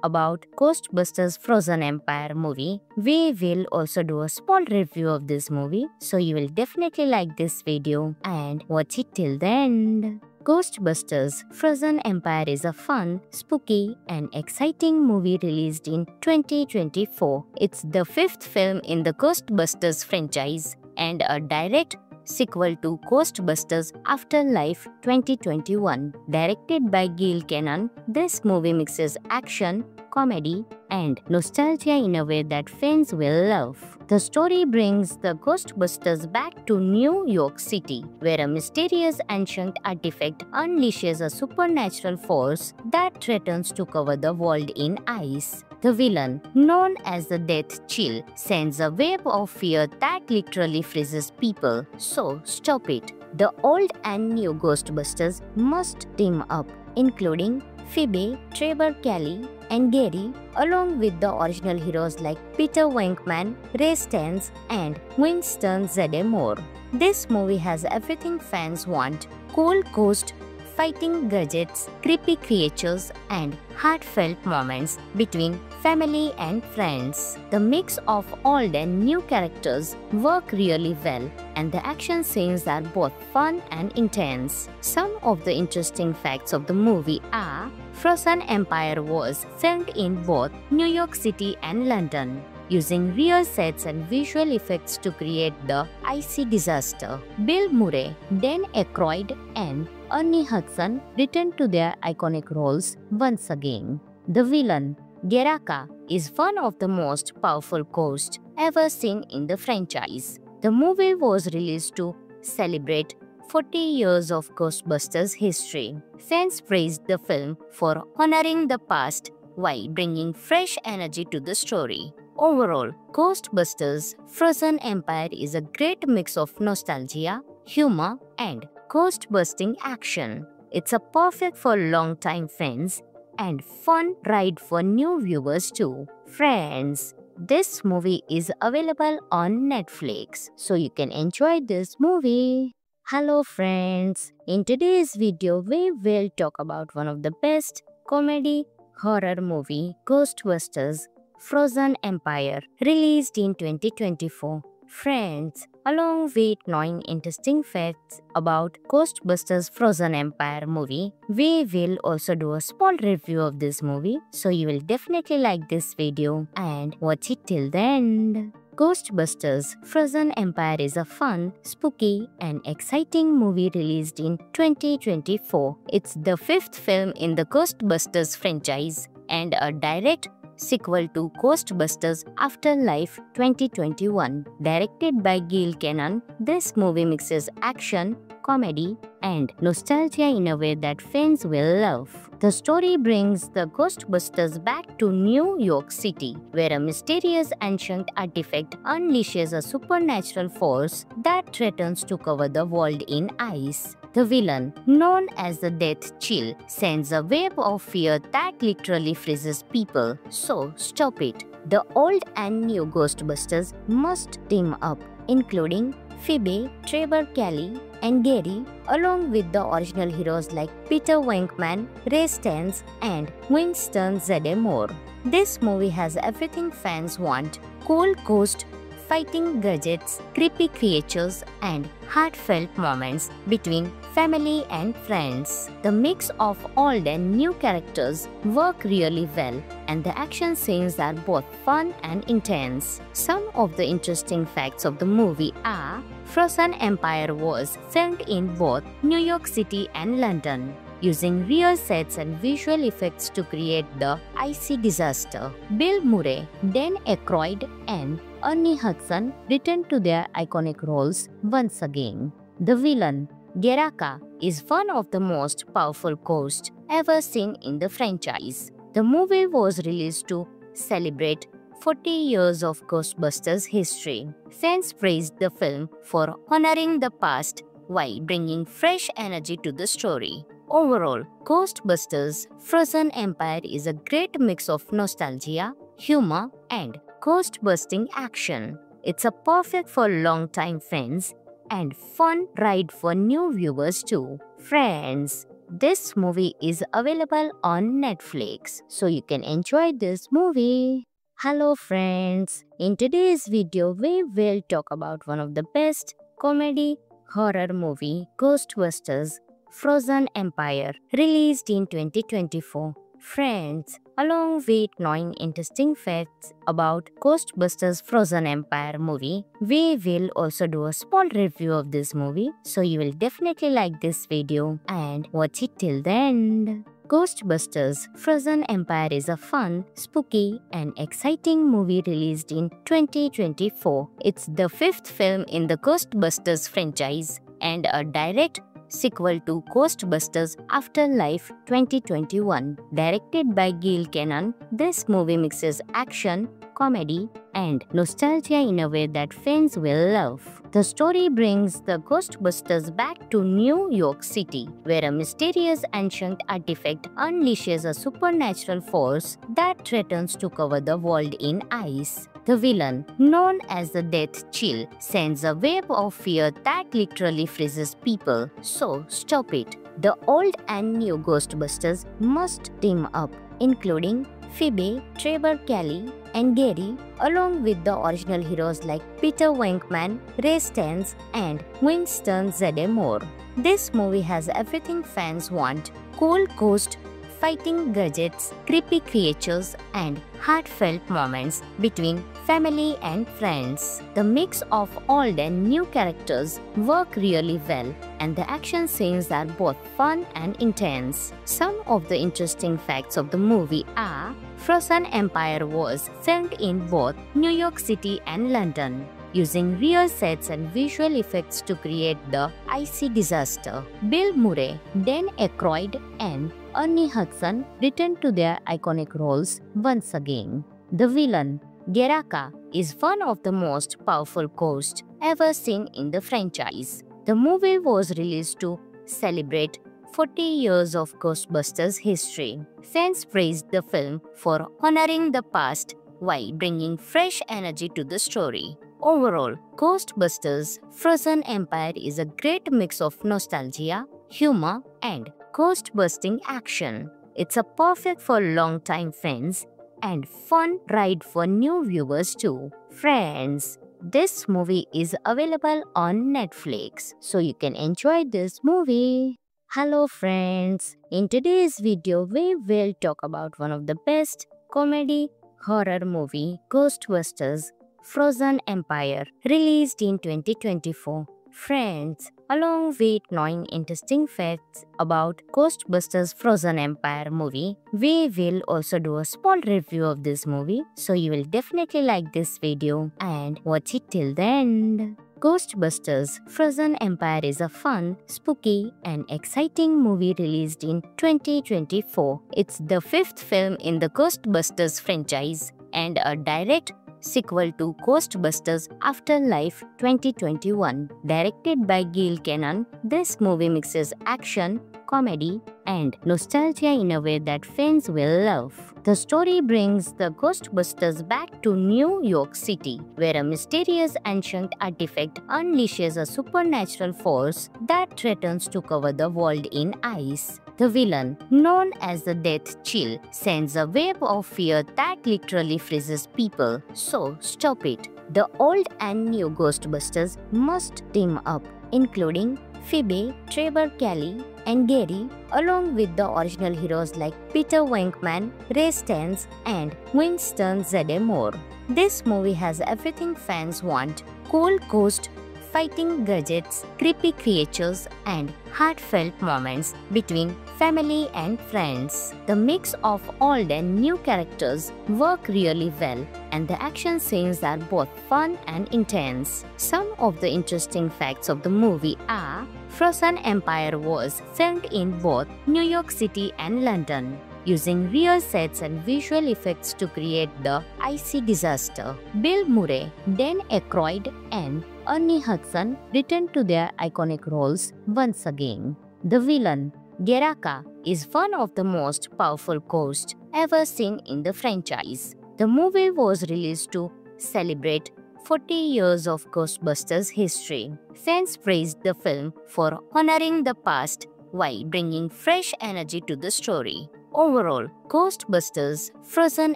about Ghostbusters Frozen Empire movie, we will also do a small review of this movie, so you will definitely like this video and watch it till the end. Ghostbusters Frozen Empire is a fun, spooky, and exciting movie released in 2024. It's the fifth film in the Ghostbusters franchise and a direct sequel to Ghostbusters Afterlife 2021. Directed by Gil Kenan, this movie mixes action, comedy, and nostalgia in a way that fans will love. The story brings the Ghostbusters back to New York City, where a mysterious ancient artifact unleashes a supernatural force that threatens to cover the world in ice. The villain, known as the Death Chill, sends a wave of fear that literally freezes people. So stop it. The old and new Ghostbusters must team up, including Phoebe, Trevor Kelly, and Gary, along with the original heroes like Peter Venkman, Ray Stantz, and Winston Zeddemore. This movie has everything fans want: cool ghost fighting gadgets, creepy creatures, and heartfelt moments between family and friends. The mix of old and new characters work really well, and the action scenes are both fun and intense. Some of the interesting facts of the movie are: Frozen Empire was filmed in both New York City and London, using real sets and visual effects to create the icy disaster. Bill Murray, Dan Aykroyd, and Ernie Hudson returned to their iconic roles once again. The villain, Geraka, is one of the most powerful ghosts ever seen in the franchise. The movie was released to celebrate 40 years of Ghostbusters history. Fans praised the film for honoring the past while bringing fresh energy to the story. Overall, Ghostbusters Frozen Empire is a great mix of nostalgia, humor, and ghost-busting action. It's a perfect for long-time fans and fun ride for new viewers too. Friends, this movie is available on Netflix, so you can enjoy this movie. Hello friends, in today's video we will talk about one of the best comedy horror movie, Ghostbusters Frozen Empire, released in 2024. Friends, along with knowing interesting facts about Ghostbusters Frozen Empire movie, we will also do a small review of this movie, so you will definitely like this video and watch it till the end. Ghostbusters Frozen Empire is a fun, spooky, and exciting movie released in 2024. It's the fifth film in the Ghostbusters franchise and a direct sequel to Ghostbusters Afterlife 2021. Directed by Gil Kenan, this movie mixes action, comedy, and nostalgia in a way that fans will love. The story brings the Ghostbusters back to New York City, where a mysterious ancient artifact unleashes a supernatural force that threatens to cover the world in ice. The villain, known as the Death Chill, sends a wave of fear that literally freezes people. So stop it. The old and new Ghostbusters must team up, including Phoebe, Trevor Kelly, and Gary, along with the original heroes like Peter Venkman, Ray Stantz, and Winston Zeddemore. This movie has everything fans want: cool ghost fighting gadgets, creepy creatures, and heartfelt moments between family and friends. The mix of old and new characters work really well, and the action scenes are both fun and intense. Some of the interesting facts of the movie are: Frozen Empire was filmed in both New York City and London, using real sets and visual effects to create the icy disaster. Bill Murray, Dan Aykroyd, and Ernie Hudson returned to their iconic roles once again. The villain, Geraka, is one of the most powerful ghosts ever seen in the franchise. The movie was released to celebrate 40 years of Ghostbusters history. Fans praised the film for honoring the past while bringing fresh energy to the story. Overall, Ghostbusters Frozen Empire is a great mix of nostalgia, humor, and ghost-busting action. It's a perfect for long-time fans and fun ride for new viewers too. Friends, this movie is available on Netflix, so you can enjoy this movie. Hello friends, in today's video we will talk about one of the best comedy horror movie, Ghostbusters Frozen Empire, released in 2024. Friends, along with knowing interesting facts about Ghostbusters Frozen Empire movie, we will also do a small review of this movie, so you will definitely like this video and watch it till the end. Ghostbusters Frozen Empire is a fun, spooky, and exciting movie released in 2024. It's the fifth film in the Ghostbusters franchise and a direct sequel to Ghostbusters Afterlife 2021. Directed by Gil Cannon, this movie mixes action, comedy, and nostalgia in a way that fans will love. The story brings the Ghostbusters back to New York City, where a mysterious ancient artifact unleashes a supernatural force that threatens to cover the world in ice. The villain, known as the Death Chill, sends a wave of fear that literally freezes people. So stop it. The old and new Ghostbusters must team up, including Phoebe, Trevor Kelly, and Gary, along with the original heroes like Peter Venkman, Ray Stantz, and Winston Zeddemore. This movie has everything fans want: cool ghost fighting gadgets, creepy creatures, and heartfelt moments between family and friends. The mix of old and new characters work really well, and the action scenes are both fun and intense. Some of the interesting facts of the movie are: Frozen Empire was filmed in both New York City and London, using real sets and visual effects to create the icy disaster. Bill Murray, Dan Aykroyd, and Ernie Hudson returned to their iconic roles once again. The villain, Geraka, is one of the most powerful ghosts ever seen in the franchise. The movie was released to celebrate 40 years of Ghostbusters history. Fans praised the film for honoring the past while bringing fresh energy to the story. Overall, Ghostbusters Frozen Empire is a great mix of nostalgia, humor, and ghost-busting action. It's a perfect for long-time fans and fun ride for new viewers too. Friends, this movie is available on Netflix, so you can enjoy this movie. Hello friends, in today's video we will talk about one of the best comedy horror movie, Ghostbusters Frozen Empire, released in 2024. Friends, along with knowing interesting facts about Ghostbusters Frozen Empire movie, we will also do a small review of this movie, so you will definitely like this video and watch it till the end. Ghostbusters Frozen Empire is a fun, spooky, and exciting movie released in 2024. It's the fifth film in the Ghostbusters franchise and a direct sequel to Ghostbusters Afterlife 2021. Directed by Gil Cannon, this movie mixes action, comedy, and nostalgia in a way that fans will love. The story brings the Ghostbusters back to New York City, where a mysterious ancient artifact unleashes a supernatural force that threatens to cover the world in ice. The villain, known as the Death Chill, sends a wave of fear that literally freezes people. So stop it. The old and new Ghostbusters must team up, including Phoebe, Trevor Kelly, and Gary, along with the original heroes like Peter Venkman, Ray Stantz, and Winston Zeddemore. This movie has everything fans want: cool ghost fighting gadgets, creepy creatures, and heartfelt moments between family and friends. The mix of old and new characters work really well, and the action scenes are both fun and intense. Some of the interesting facts of the movie are: Frozen Empire was filmed in both New York City and London, using real sets and visual effects to create the icy disaster. Bill Murray, Dan Aykroyd, and Ernie Hudson returned to their iconic roles once again. The villain, Geraka, is one of the most powerful ghosts ever seen in the franchise. The movie was released to celebrate 40 years of Ghostbusters history. Fans praised the film for honoring the past while bringing fresh energy to the story. Overall, Ghostbusters Frozen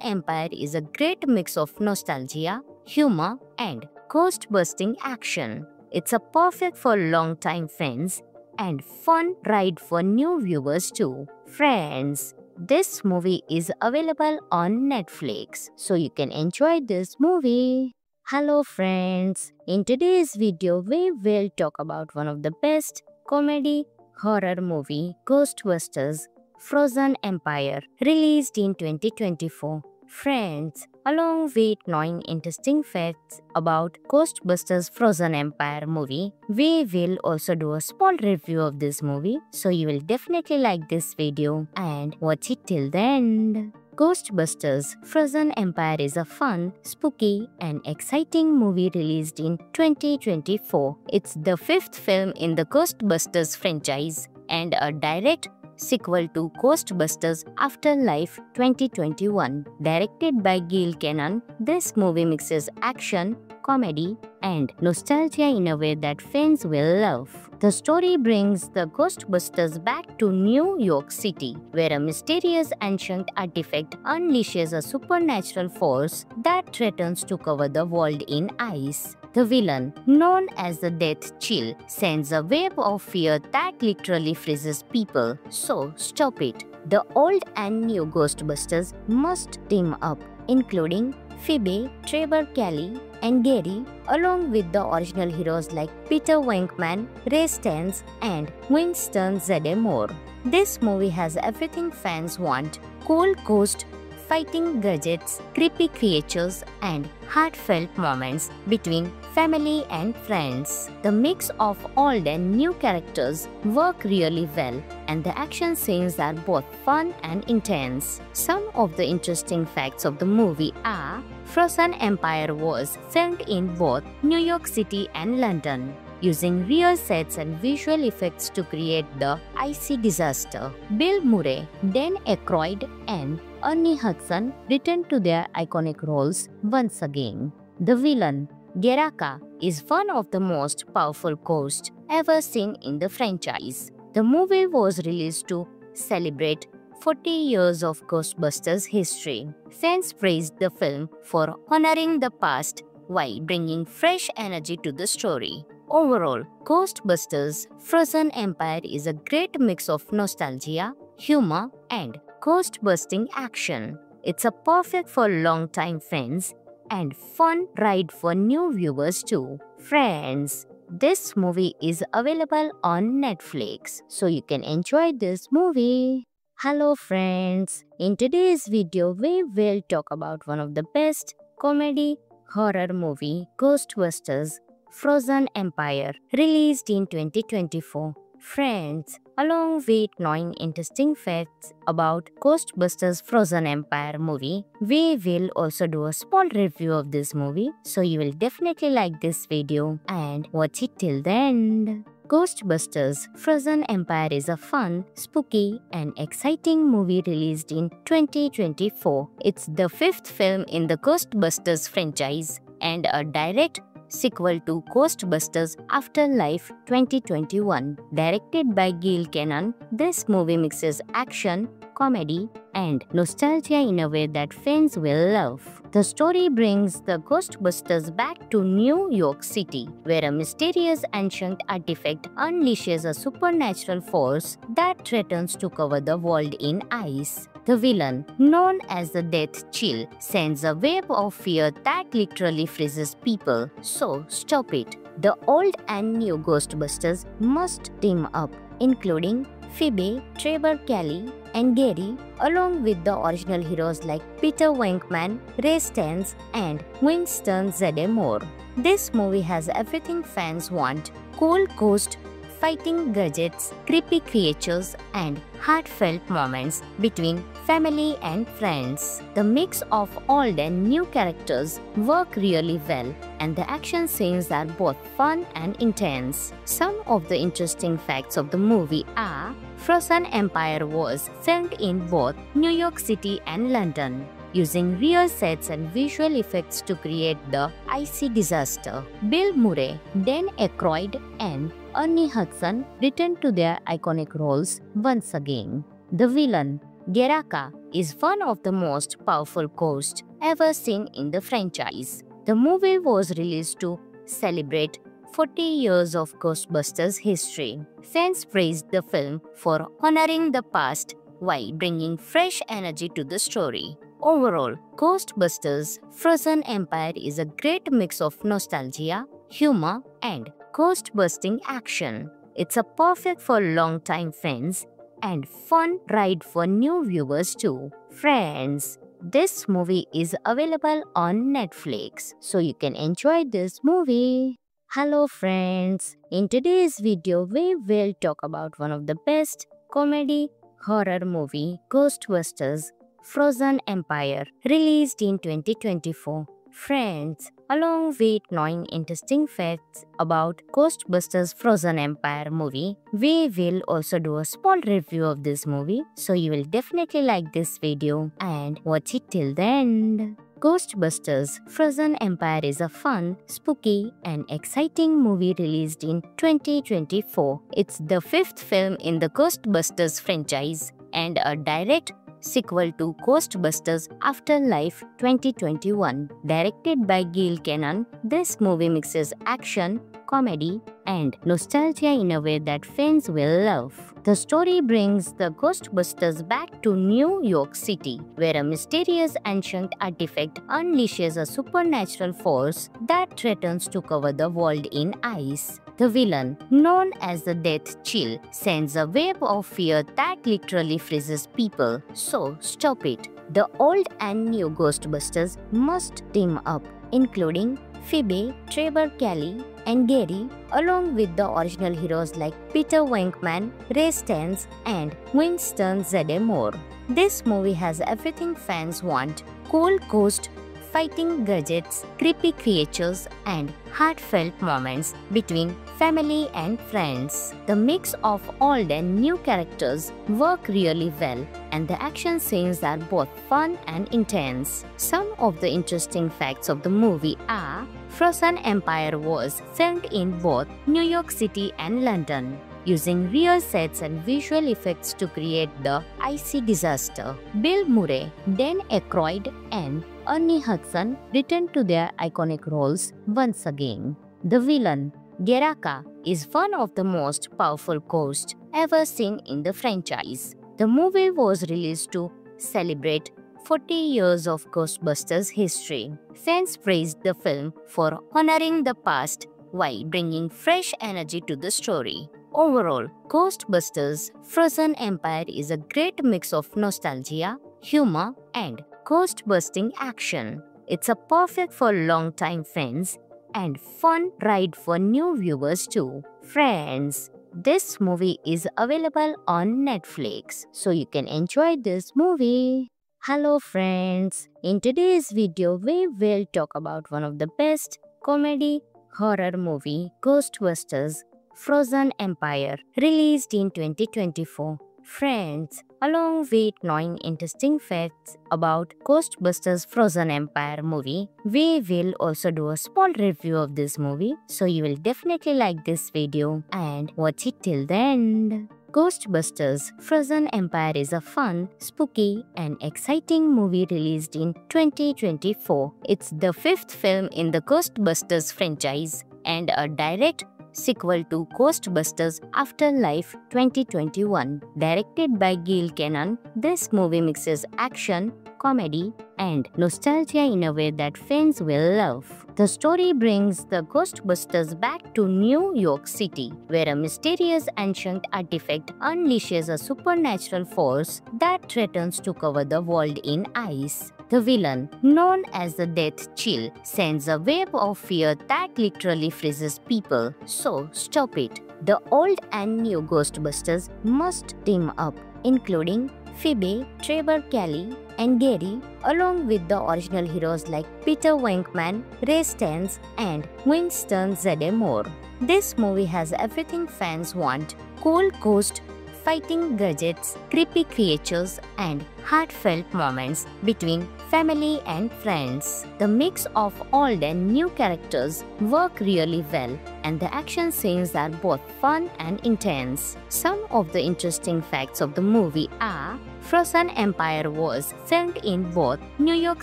Empire is a great mix of nostalgia, humor, and ghost-busting action. It's a perfect for long-time fans and fun ride for new viewers too. Friends, this movie is available on Netflix, so you can enjoy this movie. Hello friends, in today's video we will talk about one of the best comedy horror movie, Ghostbusters Frozen Empire, released in 2024. Friends, along with knowing interesting facts about Ghostbusters Frozen Empire movie, we will also do a small review of this movie, so you will definitely like this video and watch it till the end. Ghostbusters Frozen Empire is a fun, spooky, and exciting movie released in 2024. It's the fifth film in the Ghostbusters franchise and a direct sequel to Ghostbusters Afterlife 2021. Directed by Gil Kenan, this movie mixes action, comedy, and nostalgia in a way that fans will love. The story brings the Ghostbusters back to New York City, where a mysterious ancient artifact unleashes a supernatural force that threatens to cover the world in ice. The villain, known as the Death Chill, sends a wave of fear that literally freezes people. So stop it. The old and new Ghostbusters must team up, including Phoebe, Trevor Kelly, and Gary, along with the original heroes like Peter Venkman, Ray Stantz, and Winston Zeddemore. This movie has everything fans want: cool ghost fighting gadgets, creepy creatures, and heartfelt moments between family and friends. The mix of old and new characters work really well, and the action scenes are both fun and intense. Some of the interesting facts of the movie are: Frozen Empire was filmed in both New York City and London, using real sets and visual effects to create the icy disaster. Bill Murray, Dan Aykroyd, and Ernie Hudson returned to their iconic roles once again. The villain, Geraka, is one of the most powerful ghosts ever seen in the franchise. The movie was released to celebrate 40 years of Ghostbusters history. Fans praised the film for honoring the past while bringing fresh energy to the story. Overall, Ghostbusters Frozen Empire is a great mix of nostalgia, humor, and ghost-busting action. It's a perfect for long-time fans and fun ride for new viewers too. Friends, this movie is available on Netflix, so you can enjoy this movie. Hello friends, in today's video we will talk about one of the best comedy horror movie, Ghostbusters Frozen Empire, released in 2024. Friends, along with knowing interesting facts about Ghostbusters Frozen Empire movie, we will also do a small review of this movie, so you will definitely like this video and watch it till the end. Ghostbusters Frozen Empire is a fun, spooky, and exciting movie released in 2024. It's the fifth film in the Ghostbusters franchise and a direct sequel to Ghostbusters Afterlife 2021. Directed by Gil Kenan, this movie mixes action, comedy, and nostalgia in a way that fans will love. The story brings the Ghostbusters back to New York City, where a mysterious ancient artifact unleashes a supernatural force that threatens to cover the world in ice. The villain, known as the Death Chill, sends a wave of fear that literally freezes people. So stop it. The old and new Ghostbusters must team up, including Phoebe, Trevor Kelly, and Gary, along with the original heroes like Peter Venkman, Ray Stantz, and Winston Zeddemore. This movie has everything fans want: cool ghost fighting gadgets, creepy creatures, and heartfelt moments between family and friends. The mix of old and new characters work really well, and the action scenes are both fun and intense. Some of the interesting facts of the movie are: Frozen Empire was filmed in both New York City and London, using real sets and visual effects to create the icy disaster. Bill Murray, Dan Aykroyd, and Ernie Hudson returned to their iconic roles once again. The villain, Geraka, is one of the most powerful ghosts ever seen in the franchise. The movie was released to celebrate 40 years of Ghostbusters history. Fans praised the film for honoring the past while bringing fresh energy to the story. Overall, Ghostbusters Frozen Empire is a great mix of nostalgia, humor, and ghost-busting action. It's a perfect for long-time fans and fun ride for new viewers too. Friends, this movie is available on Netflix, so you can enjoy this movie. Hello friends, in today's video we will talk about one of the best comedy horror movie, Ghostbusters Frozen Empire, released in 2024. Friends, along with knowing interesting facts about Ghostbusters Frozen Empire movie, we will also do a small review of this movie, so you will definitely like this video and watch it till the end. Ghostbusters Frozen Empire is a fun, spooky, and exciting movie released in 2024. It's the fifth film in the Ghostbusters franchise and a direct sequel to Ghostbusters Afterlife 2021. Directed by Gil Cannon, this movie mixes action, comedy, and nostalgia in a way that fans will love. The story brings the Ghostbusters back to New York City, where a mysterious ancient artifact unleashes a supernatural force that threatens to cover the world in ice. The villain, known as the Death Chill, sends a wave of fear that literally freezes people. So stop it. The old and new Ghostbusters must team up, including Phoebe, Trevor Kelly, and Gary, along with the original heroes like Peter Venkman, Ray Stantz, and Winston Zeddemore. This movie has everything fans want: cool ghost fighting gadgets, creepy creatures, and heartfelt moments between family and friends. The mix of old and new characters work really well, and the action scenes are both fun and intense. Some of the interesting facts of the movie are: Frozen Empire was filmed in both New York City and London, using real sets and visual effects to create the icy disaster. Bill Murray, Dan Aykroyd, and Ernie Hudson returned to their iconic roles once again. The villain, Geraka, is one of the most powerful ghosts ever seen in the franchise. The movie was released to celebrate 40 years of Ghostbusters history. Fans praised the film for honoring the past while bringing fresh energy to the story. Overall, Ghostbusters Frozen Empire is a great mix of nostalgia, humor, and ghost-busting action. It's a perfect for long-time fans and fun ride for new viewers too. Friends, this movie is available on Netflix, so you can enjoy this movie. Hello friends, in today's video we will talk about one of the best comedy horror movie, Ghostbusters Frozen Empire, released in 2024. Friends, along with knowing interesting facts about Ghostbusters Frozen Empire movie, we will also do a small review of this movie, so you will definitely like this video and watch it till the end. Ghostbusters Frozen Empire is a fun, spooky, and exciting movie released in 2024. It's the fifth film in the Ghostbusters franchise and a direct sequel to Ghostbusters Afterlife 2021. Directed by Gil Cannon, this movie mixes action, comedy and nostalgia in a way that fans will love. The story brings the Ghostbusters back to New York City, where a mysterious ancient artifact unleashes a supernatural force that threatens to cover the world in ice. The villain, known as the Death Chill, sends a wave of fear that literally freezes people. So stop it. The old and new Ghostbusters must team up, including Phoebe, Trevor Kelly, and Gary, along with the original heroes like Peter Venkman, Ray Stantz, and Winston Zeddemore. This movie has everything fans want: cool ghost fighting gadgets, creepy creatures, and heartfelt moments between family and friends. The mix of old and new characters work really well, and the action scenes are both fun and intense. Some of the interesting facts of the movie are: Frozen Empire was filmed in both New York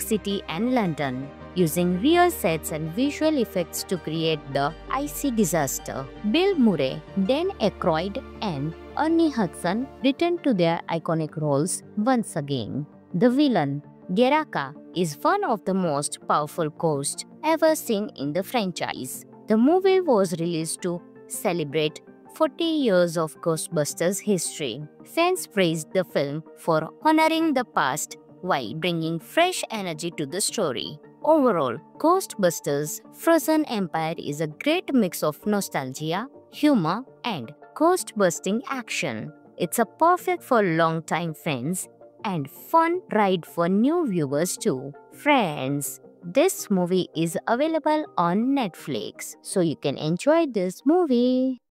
City and London, using real sets and visual effects to create the icy disaster. Bill Murray, Dan Aykroyd, and Ernie Hudson returned to their iconic roles once again. The villain, Geraka, is one of the most powerful ghosts ever seen in the franchise. The movie was released to celebrate 40 years of Ghostbusters history. Fans praised the film for honoring the past while bringing fresh energy to the story. Overall, Ghostbusters Frozen Empire is a great mix of nostalgia, humor, and ghost-busting action. It's a perfect for long-time fans and fun ride for new viewers too. Friends, this movie is available on Netflix, so you can enjoy this movie.